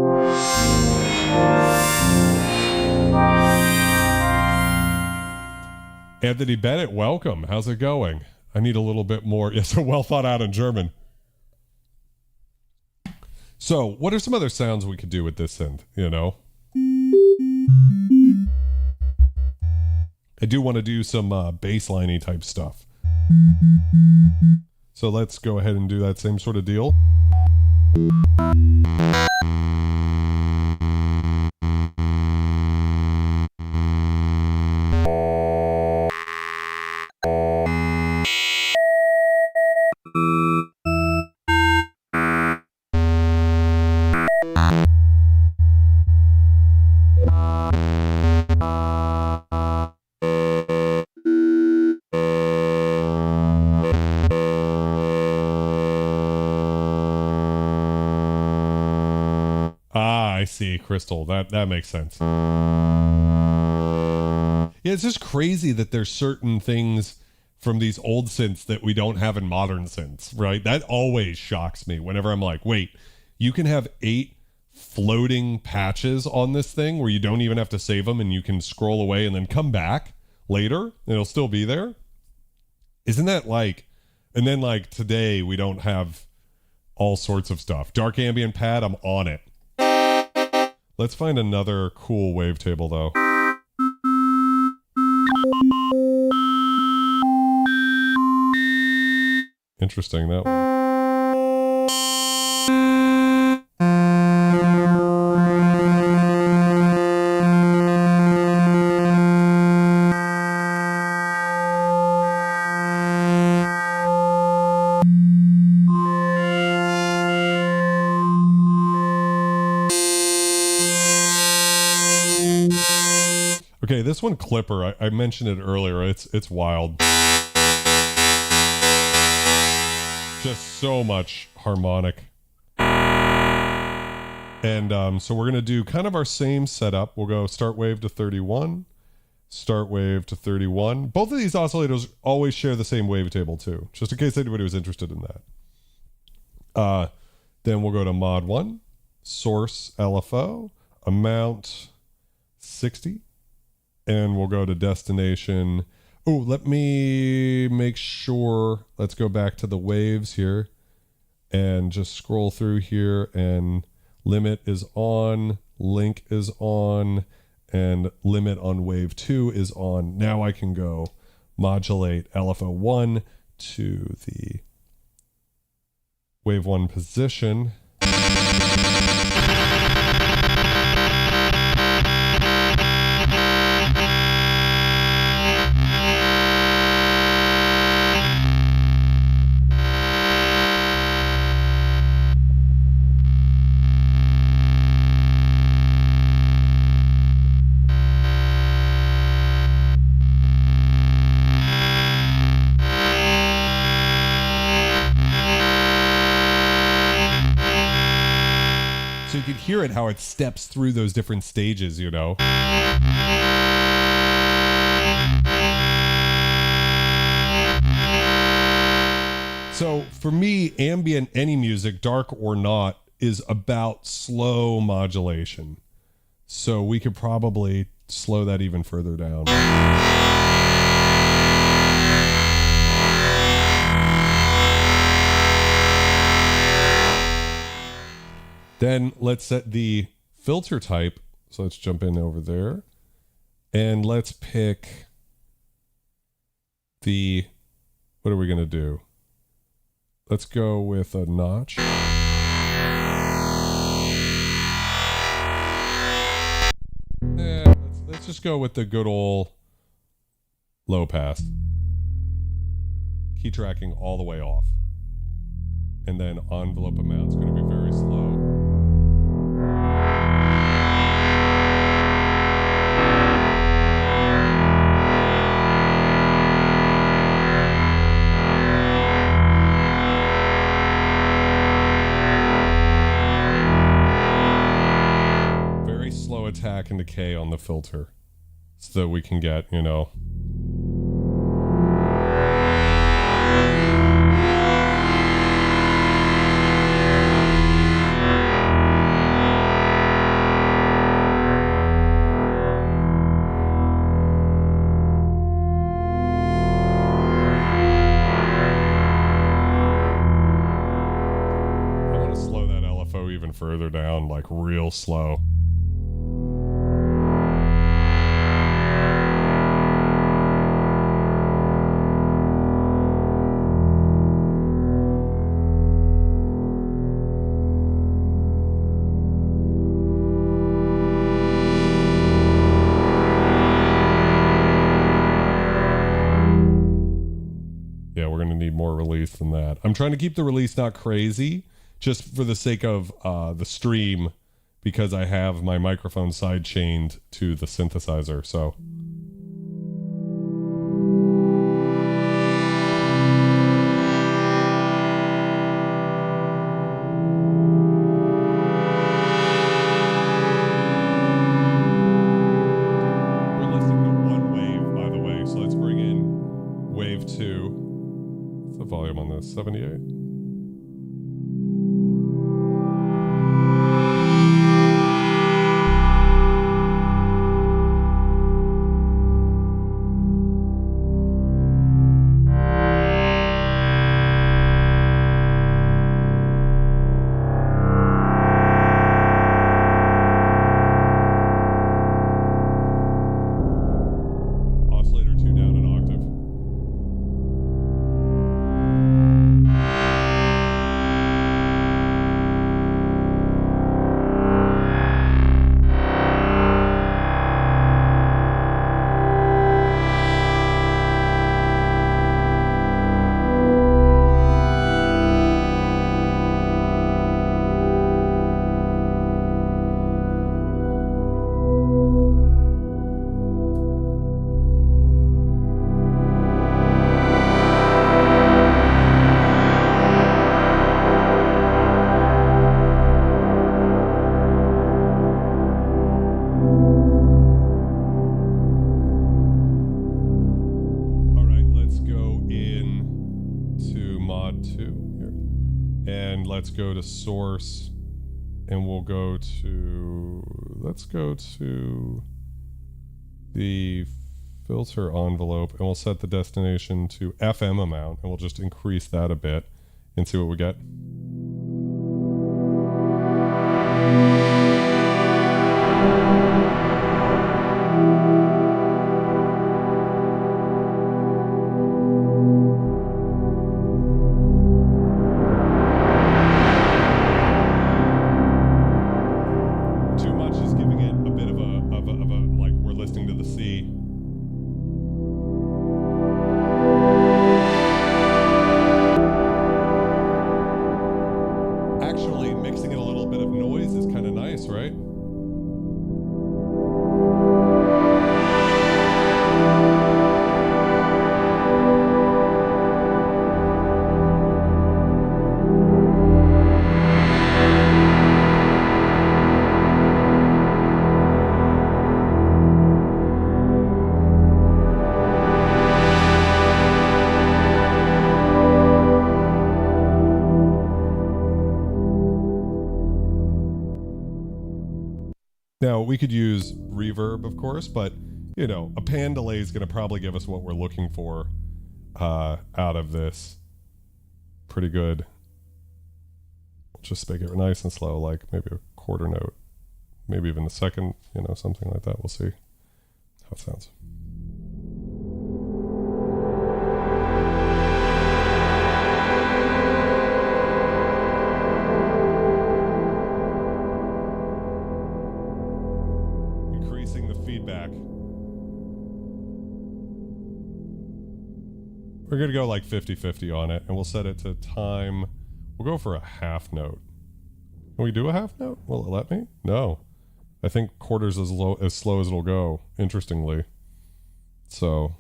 Anthony Bennett, welcome. How's it going? I need a little bit more. Yes, well thought out in German. So, what are some other sounds we could do with this synth, you know? I do want to do some bassline-y type stuff. So let's go ahead and do that same sort of deal. I see, Crystal. That makes sense. Yeah, it's just crazy that there's certain things from these old synths that we don't have in modern synths, right? That always shocks me whenever I'm like, wait, you can have 8 floating patches on this thing where you don't even have to save them and you can scroll away and then come back later and it'll still be there. Isn't that like, and then like today we don't have all sorts of stuff. Dark Ambient Pad, I'm on it. Let's find another cool wavetable though. Interesting, that one. Okay, this one, Clipper, I mentioned it earlier. It's wild. Just so much harmonic. And so we're going to do kind of our same setup. We'll go start wave to 31, start wave to 31. Both of these oscillators always share the same wavetable too, just in case anybody was interested in that. Then we'll go to mod 1, source LFO, amount 60. And we'll go to destination. Oh, let me make sure. Let's go back to the waves here and just scroll through here, and limit is on, link is on, and limit on wave 2 is on. Now I can go modulate LFO1 to the wave 1 position. So you could hear it, how it steps through those different stages, you know. So for me, ambient, any music, dark or not, is about slow modulation. So we could probably slow that even further down. Then let's set the filter type. So let's jump in over there. And let's pick the, what are we going to do? Let's go with a notch. Let's just go with the good old low pass. Key tracking all the way off. And then envelope amount is going to be very slow. Very slow attack and decay on the filter so that we can get, you know, further down, like real slow. Yeah, we're gonna need more release than that. I'm trying to keep the release not crazy, just for the sake of the stream, because I have my microphone side chained to the synthesizer, so. We're listening to one wave, by the way, so let's bring in wave 2. What's the volume on this? 78? Let's go to source, and we'll go to, let's go to the filter envelope, and we'll set the destination to FM amount, and we'll just increase that a bit and see what we get. Now, we could use reverb, of course, but, you know, a pan delay is going to probably give us what we're looking for out of this. Pretty good. Just make it nice and slow, like maybe a quarter note, maybe even a second, you know, something like that. We'll see how it sounds. Increasing the feedback. We're going to go like 50-50 on it, and we'll set it to time. We'll go for a half note. Can we do a half note? Will it let me? No. I think quarters is as slow as it'll go, interestingly. So...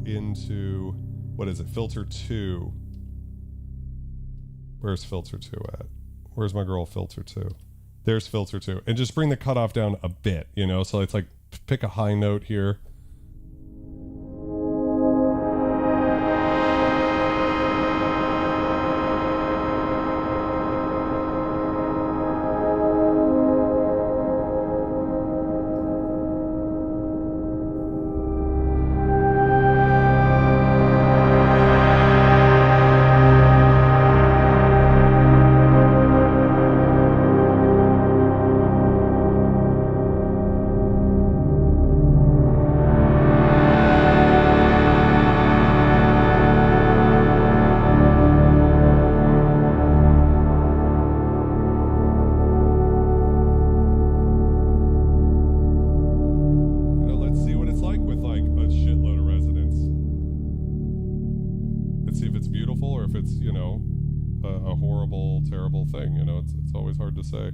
into, what is it, filter 2. Where's filter 2 at? Where's my girl filter 2? There's filter 2. And just bring the cutoff down a bit, you know? So it's like, pick a high note here. Thing, you know, it's always hard to say.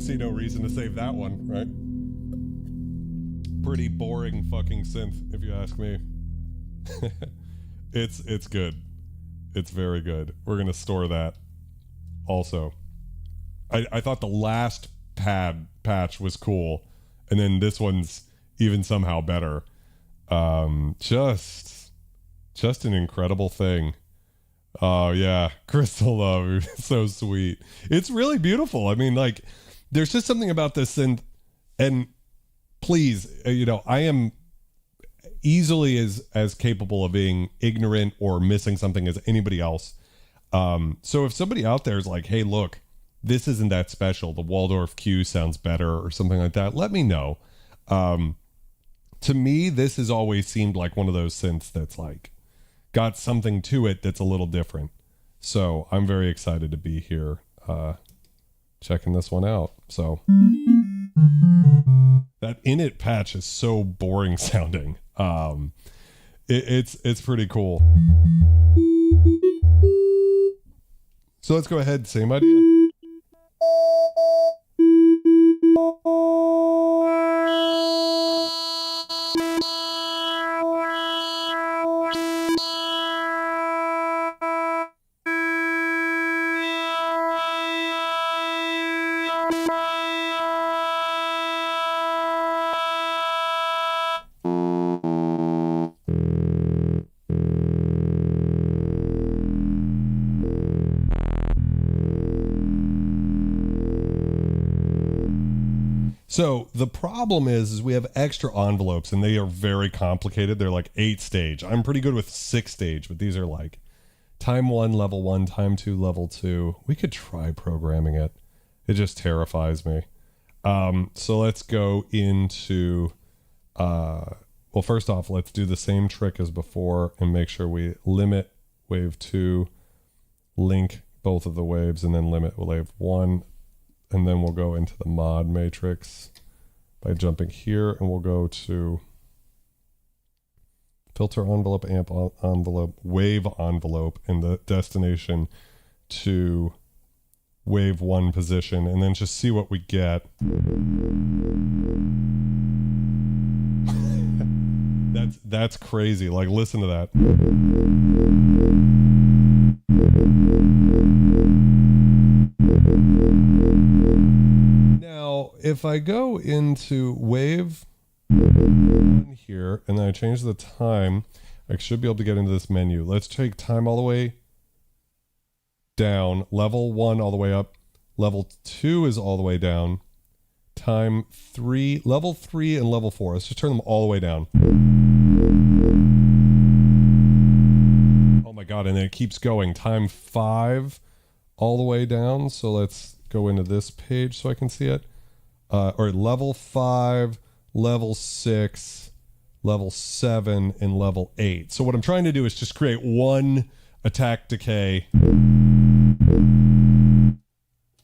see no reason to save that one, right? Pretty boring fucking synth, if you ask me. It's good. It's very good. We're gonna store that. Also, I thought the last patch was cool, and then this one's even somehow better. Just an incredible thing. Oh yeah, Crystal Love, so sweet. It's really beautiful. I mean, like, there's just something about this, and please, I am easily as capable of being ignorant or missing something as anybody else. So if somebody out there is like, hey, look, this isn't that special, the Waldorf Q sounds better or something like that, let me know. To me, this has always seemed like one of those synths that's like got something to it that's a little different. So I'm very excited to be here checking this one out. So that init patch is so boring sounding. It's pretty cool. So let's go ahead, same idea. So the problem is we have extra envelopes and they are very complicated. They're like 8 stage. I'm pretty good with 6 stage, but these are like time 1, level 1, time 2, level 2. We could try programming it. It just terrifies me. So let's go into, well, first off, let's do the same trick as before and make sure we limit wave 2, link both of the waves, and then limit wave 1. And then we'll go into the mod matrix by jumping here, and we'll go to filter envelope, amp envelope, wave envelope, and the destination to wave 1 position, and then just see what we get. That's crazy. Like, listen to that. Now, if I go into wave 1 here, and then I change the time, I should be able to get into this menu. Let's take time all the way down, level 1 all the way up, level 2 is all the way down, time 3, level 3 and level 4. Let's just turn them all the way down. Oh my God, and then it keeps going. Time 5 all the way down. So let's go into this page so I can see it. Or level 5, level 6, level 7, and level 8. So what I'm trying to do is just create one attack decay.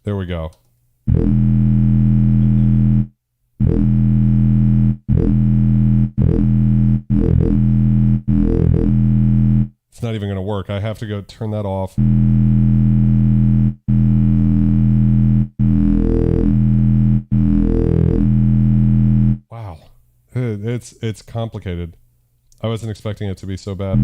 There we go. It's not even going to work. I have to go turn that off. Wow. It's complicated. I wasn't expecting it to be so bad.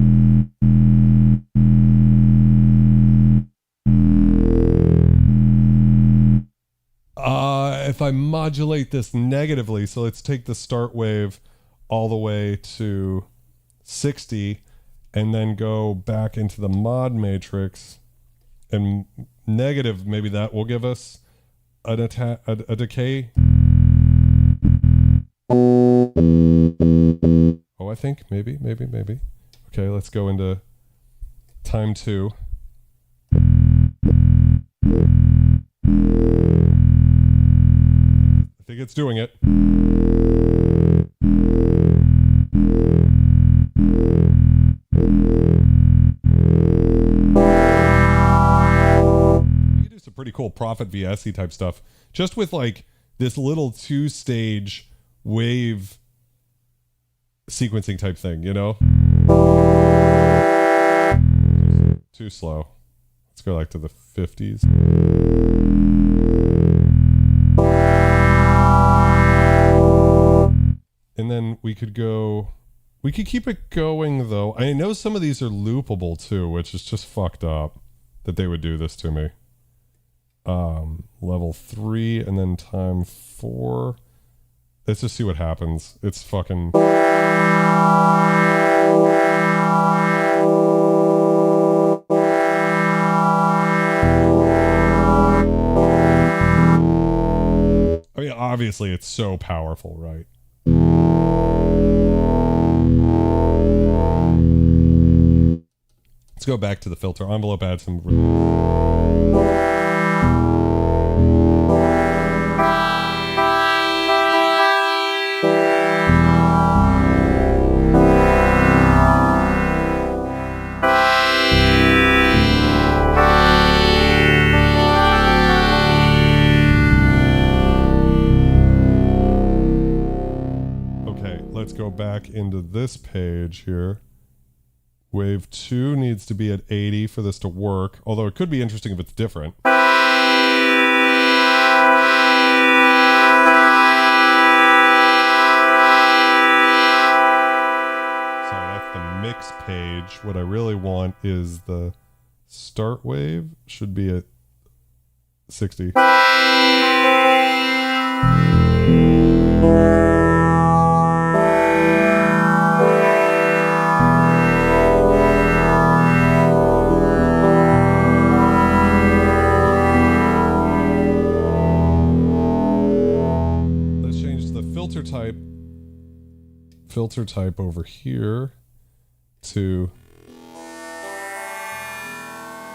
If I modulate this negatively, so let's take the start wave all the way to 60 and then go back into the mod matrix, and negative, maybe that will give us a decay. Oh, I think maybe. Okay, let's go into time 2. I think it's doing it. You can do some pretty cool Prophet VSE type stuff just with like this little 2-stage wave sequencing type thing, you know? Too slow. Let's go like to the 50s. And then we could keep it going though. I know some of these are loopable too, which is just fucked up that they would do this to me. Level 3 and then time 4. Let's just see what happens. It's fucking... I mean, obviously it's so powerful, right? Let's go back to the filter envelope, add some... Let's go back into this page here. Wave 2 needs to be at 80 for this to work, although it could be interesting if it's different. So that's the mix page. What I really want is the start wave should be at 60. Filter type over here to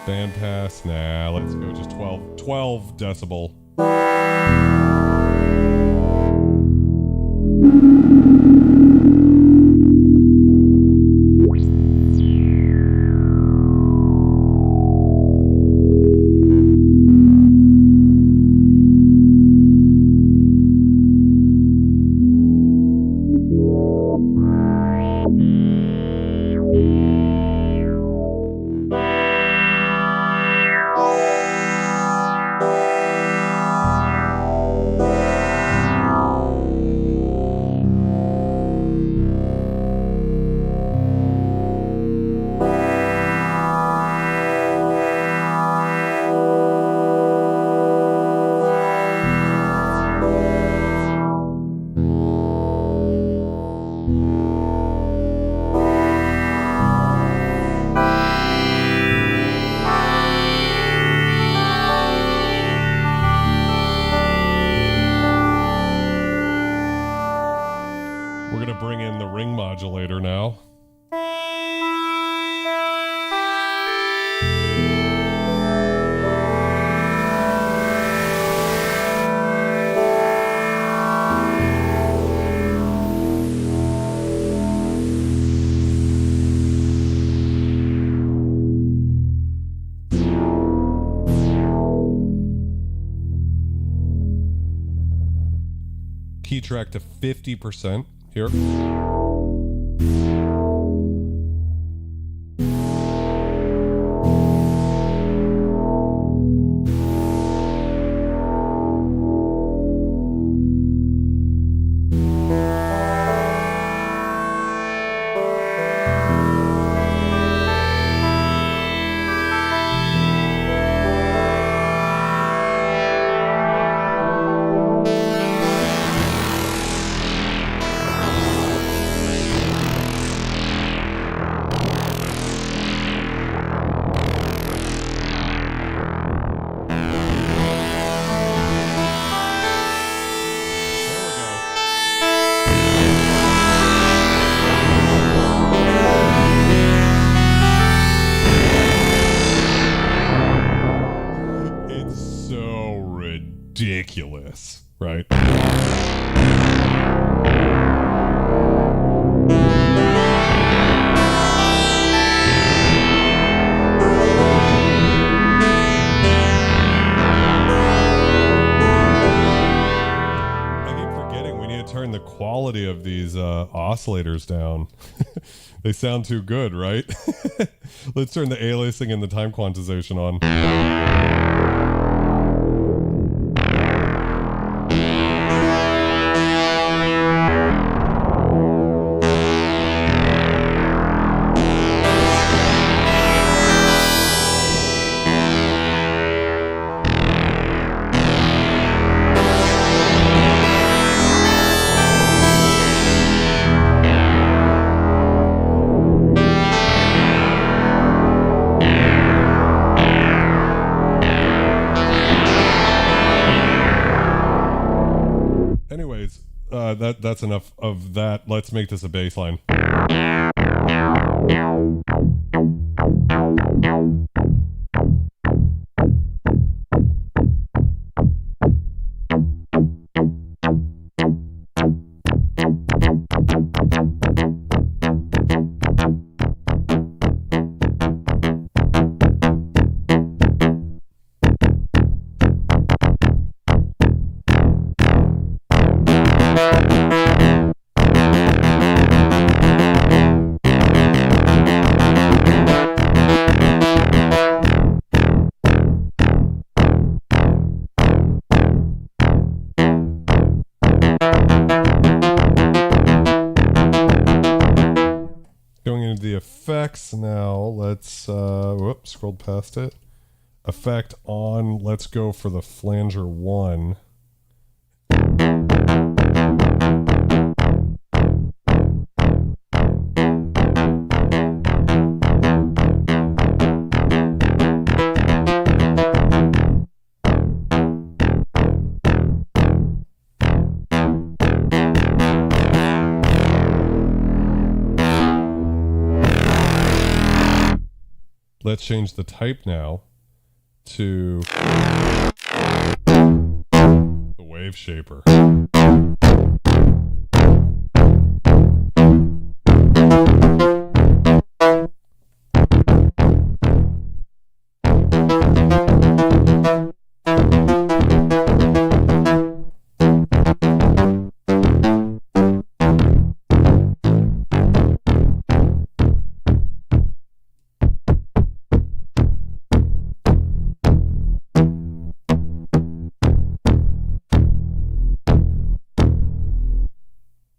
bandpass. Nah, let's go just 12 decibel. Modulator now. Key track to 50% here. Ridiculous, right? Turn the quality of these oscillators down. They sound too good, right? Let's turn the aliasing and the time quantization on. Anyways, that's enough of that. Let's make this a bass line. The effects now. Let's whoops, scrolled past it. Effect on. Let's go for the flanger 1. Let's change the type now to the waveshaper.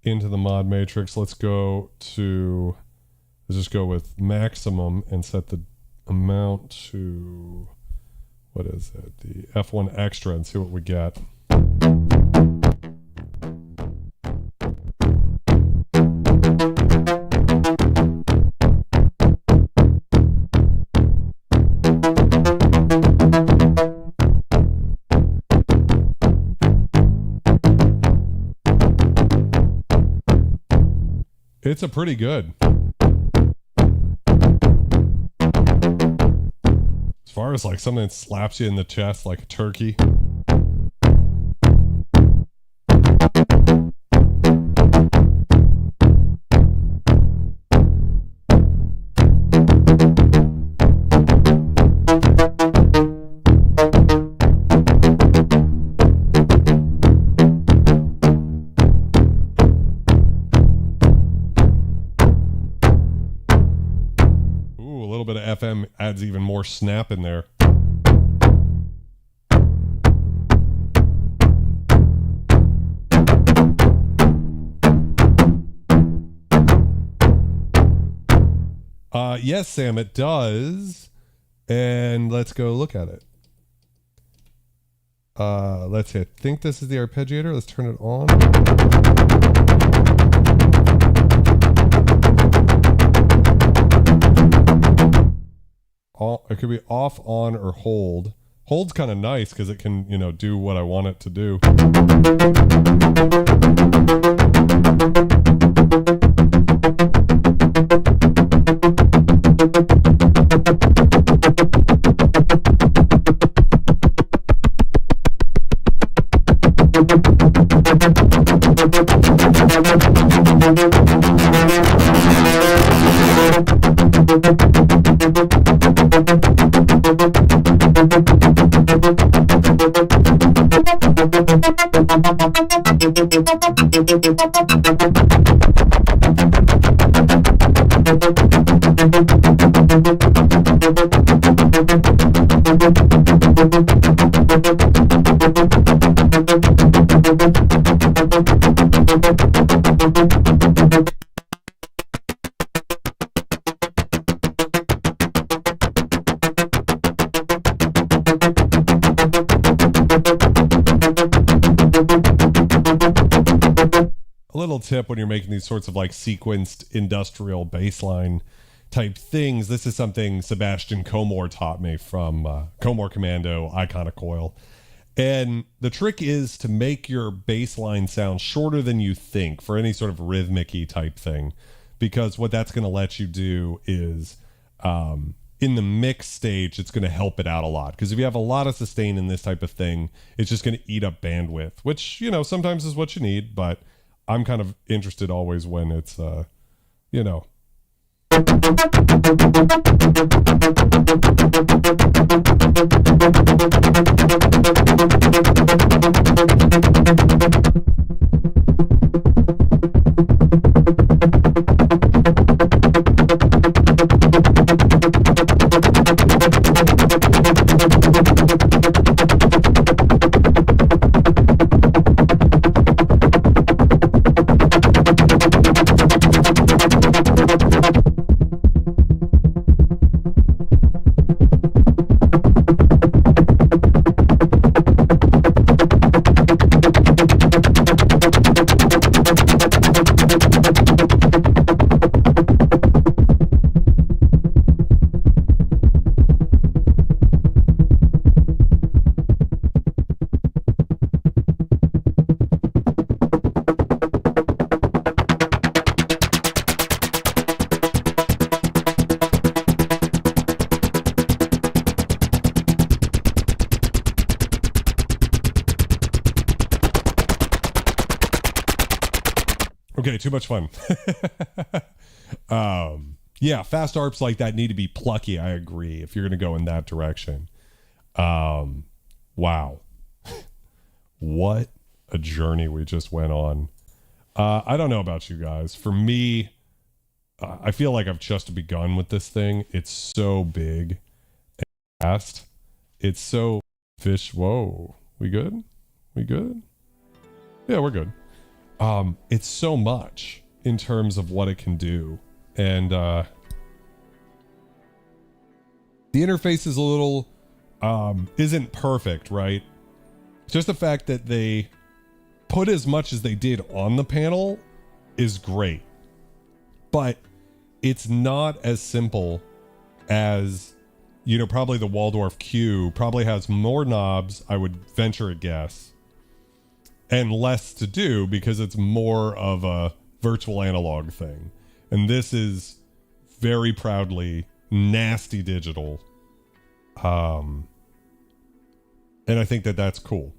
Into the mod matrix, let's just go with maximum and set the amount to, what is it, the F1 extra, and see what we get. It's a pretty good. As far as like something that slaps you in the chest like a turkey. Bit of FM adds even more snap in there. Yes, Sam, it does. And let's go look at it. Let's see. I think this is the arpeggiator. Let's turn it on. It could be off, on, or hold. Hold's kind of nice because it can, do what I want it to do. A little tip when you're making these sorts of like sequenced industrial bassline type things. This is something Sebastian Comore taught me from Comore Commando, Iconic Coil. And the trick is to make your bass line sound shorter than you think for any sort of rhythmic-y type thing, because what that's going to let you do is in the mix stage, it's going to help it out a lot. Because if you have a lot of sustain in this type of thing, it's just going to eat up bandwidth, which, you know, sometimes is what you need. But I'm kind of interested always when it's, you know. Okay, too much fun. Yeah, fast ARPs like that need to be plucky. I agree. If you're going to go in that direction. Wow. What a journey we just went on. I don't know about you guys. For me, I feel like I've just begun with this thing. It's so big and fast. It's so fish. Whoa. We good? We good? Yeah, we're good. It's so much in terms of what it can do. And the interface is a little isn't perfect, right? Just the fact that they put as much as they did on the panel is great. But it's not as simple as, you know, probably the Waldorf Q probably has more knobs, I would venture a guess, and less to do because it's more of a virtual analog thing. And this is very proudly nasty digital. And I think that that's cool.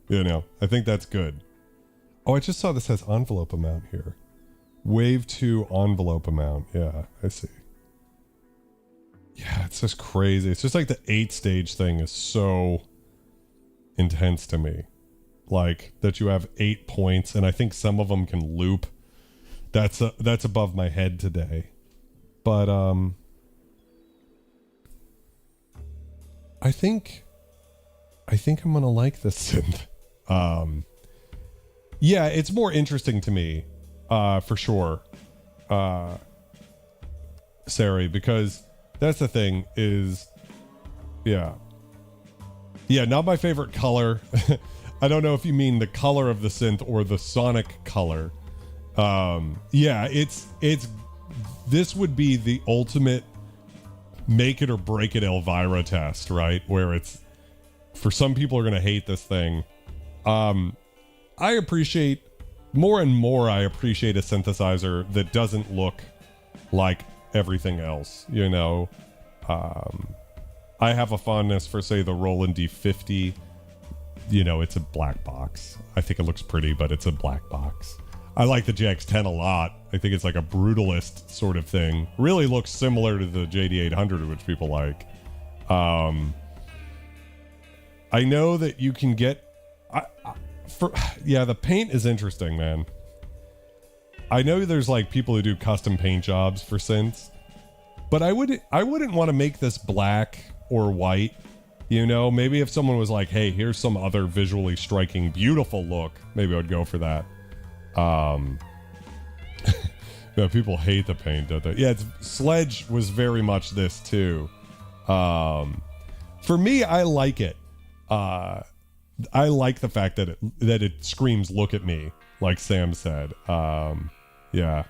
You know, I think that's good. Oh, I just saw this has envelope amount here. Wave 2 envelope amount. Yeah, I see. Yeah, it's just crazy. It's just like the 8-stage thing is so intense to me. Like that you have 8 points, and I think some of them can loop. That's above my head today. But I think I'm gonna like this synth. Yeah, it's more interesting to me, for sure, Sari, because that's the thing is, yeah, not my favorite color. I don't know if you mean the color of the synth or the sonic color. Yeah, it's this would be the ultimate make it or break it Elvira test, right? Where it's, for some people are going to hate this thing. I appreciate more and more. I appreciate a synthesizer that doesn't look like everything else, you know. I have a fondness for, say, the Roland D50. You know, it's a black box. I think it looks pretty, but it's a black box. I like the JX10 a lot. I think it's like a brutalist sort of thing. Really looks similar to the JD800, which people like. I know that you can get... yeah, the paint is interesting, man. I know there's like people who do custom paint jobs for synths, but I wouldn't want to make this black or white. You know, maybe if someone was like, hey, here's some other visually striking, beautiful look, maybe I would go for that. Yeah, people hate the paint, don't they? Yeah, Sledge was very much this too. For me, I like it. I like the fact that it screams, look at me, like Sam said. Yeah.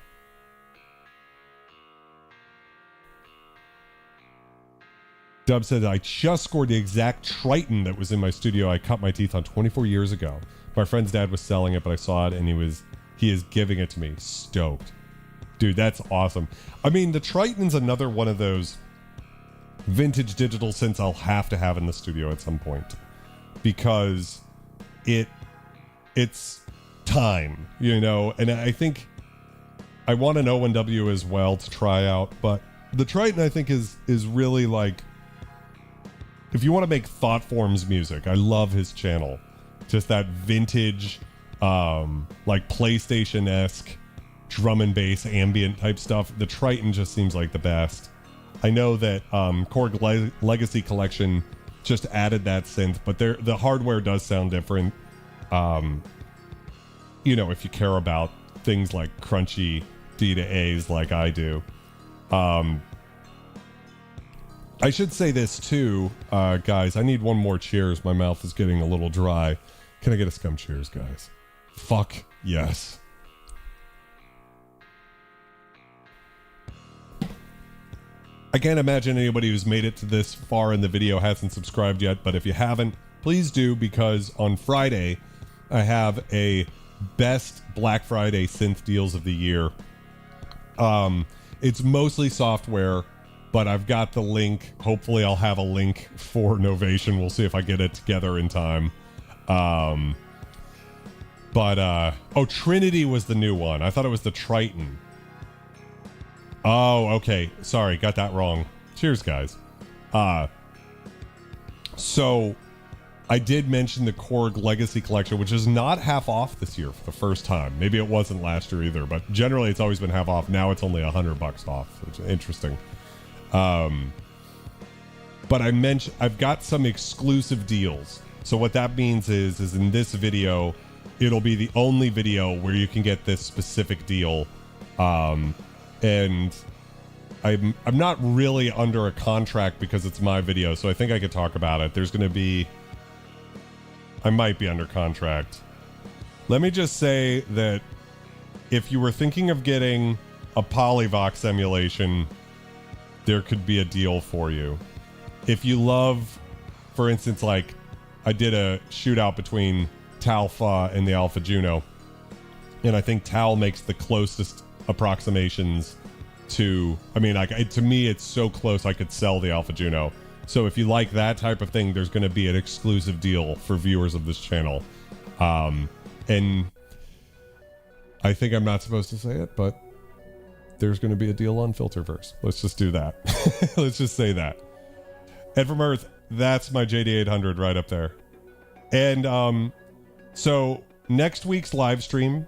Dub said, I just scored the exact Triton that was in my studio I cut my teeth on 24 years ago. My friend's dad was selling it, but I saw it and he is giving it to me. Stoked. Dude, that's awesome. I mean, the Triton's another one of those vintage digital synths I'll have to have in the studio at some point, because it's time, you know, and I think I want an O&W as well to try out, but the Triton I think is really like, if you want to make Thought Forms music, I love his channel. Just that vintage, like PlayStation-esque drum and bass ambient type stuff. The Triton just seems like the best. I know that Korg Legacy Collection just added that synth, but the hardware does sound different. You know, if you care about things like crunchy D to A's like I do. I should say this too, guys. I need one more cheers. My mouth is getting a little dry. Can I get a scum cheers, guys? Fuck yes. I can't imagine anybody who's made it to this far in the video hasn't subscribed yet, but if you haven't, please do, because on Friday, I have a best Black Friday synth deals of the year. It's mostly software, but I've got the link. Hopefully I'll have a link for Novation. We'll see if I get it together in time. Oh, Trinity was the new one. I thought it was the Triton. Oh, okay. Sorry, got that wrong. Cheers, guys. So I did mention the Korg Legacy Collection, which is not half off this year for the first time. Maybe it wasn't last year either, but generally it's always been half off. Now it's only $100 off, which is interesting. But I've got some exclusive deals. So what that means is in this video, it'll be the only video where you can get this specific deal. And I'm not really under a contract because it's my video, so I think I could talk about it. There's going to be... I might be under contract. Let me just say that if you were thinking of getting a Polyvox emulation, there could be a deal for you. If you love, for instance, like I did a shootout between Talfa and the Alpha Juno, and I think Tal makes the closest approximations to, I mean, like to me it's so close I could sell the Alpha Juno. So if you like that type of thing, there's going to be an exclusive deal for viewers of this channel. And I think I'm not supposed to say it, but there's going to be a deal on Filterverse. Let's just do that. Let's just say that. And from Earth, that's my JD800 right up there. And so next week's live stream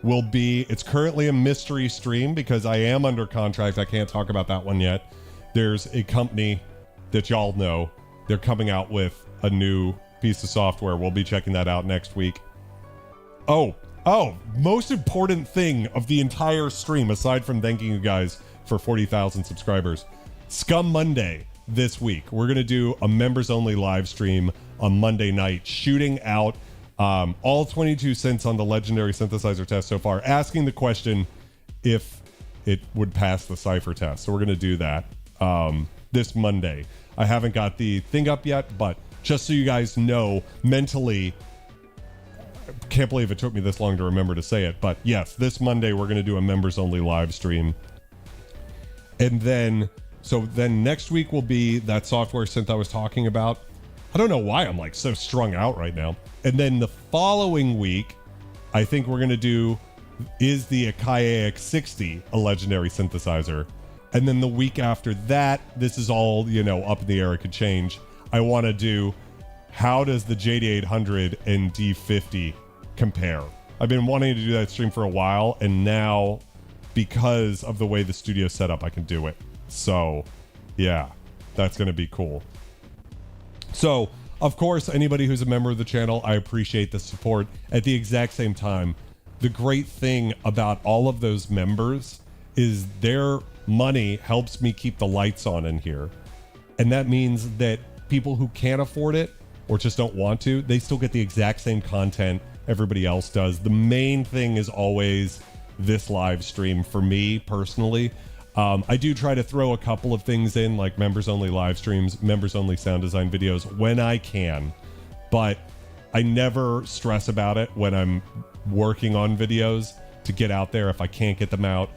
will be, it's currently a mystery stream because I am under contract. I can't talk about that one yet. There's a company that y'all know. They're coming out with a new piece of software. We'll be checking that out next week. Oh, most important thing of the entire stream, aside from thanking you guys for 40,000 subscribers, Scum Monday this week. We're going to do a members only live stream on Monday night, shooting out all 22 cents on the legendary synthesizer test so far, asking the question if it would pass the cipher test. So we're going to do that this Monday. I haven't got the thing up yet, but just so you guys know, mentally, I can't believe it took me this long to remember to say it, but yes, this Monday we're going to do a members only live stream. And then next week will be that software synth I was talking about. I don't know why I'm like so strung out right now. And then the following week, I think we're going to do, is the Akai AX60 a legendary synthesizer? And then the week after that, this is all, you know, up in the air, it could change. I want to do, how does the JD800 and D50 compare? I've been wanting to do that stream for a while, and now, because of the way the studio's set up, I can do it. So, yeah, that's going to be cool. So, of course, anybody who's a member of the channel, I appreciate the support. At the exact same time, the great thing about all of those members is their money helps me keep the lights on in here. And that means that people who can't afford it or just don't want to, they still get the exact same content everybody else does. The main thing is always this live stream for me personally. I do try to throw a couple of things in, like members only live streams, members only sound design videos when I can, but I never stress about it when I'm working on videos to get out there if I can't get them out,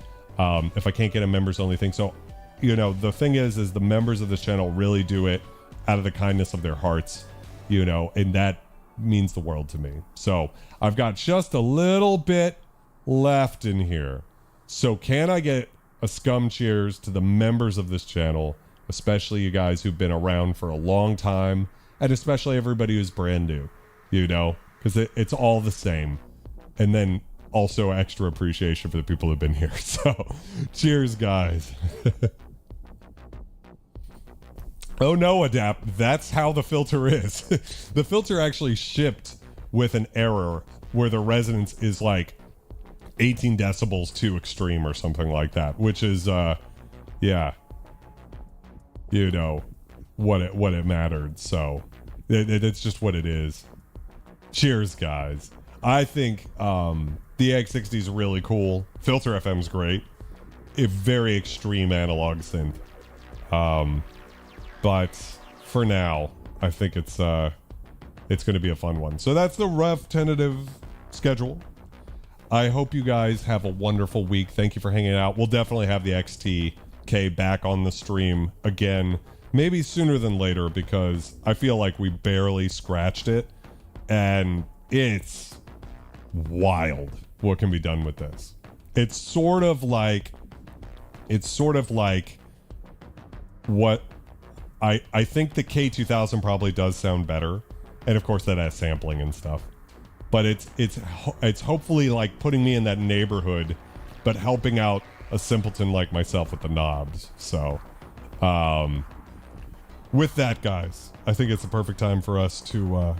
if I can't get a members only thing. So, you know, the thing is the members of this channel really do it out of the kindness of their hearts, you know, and that means the world to me. So I've got just a little bit left in here. So can I get a scum cheers to the members of this channel, especially you guys who've been around for a long time, and especially everybody who's brand new, you know, because it's all the same. And then also extra appreciation for the people who've been here. So cheers, guys. Oh no, Adapt, that's how the filter is. The filter actually shipped with an error where the resonance is like 18 decibels too extreme or something like that, which is, yeah, you know, what it mattered. So it's just what it is. Cheers, guys. I think the X60 is really cool. Filter FM is great. A very extreme analog synth. But for now, I think it's going to be a fun one. So that's the rough tentative schedule. I hope you guys have a wonderful week. Thank you for hanging out. We'll definitely have the XTk back on the stream again, maybe sooner than later, because I feel like we barely scratched it, and it's wild what can be done with this. It's sort of like what I think the K2000 probably does sound better, and of course that has sampling and stuff. But it's hopefully like putting me in that neighborhood, but helping out a simpleton like myself with the knobs. So, with that, guys, I think it's the perfect time for us to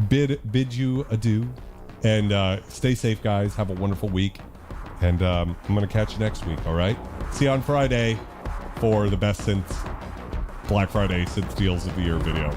bid you adieu, and stay safe, guys. Have a wonderful week, and I'm gonna catch you next week. All right, see you on Friday for the best synths Black Friday synth deals of the year video.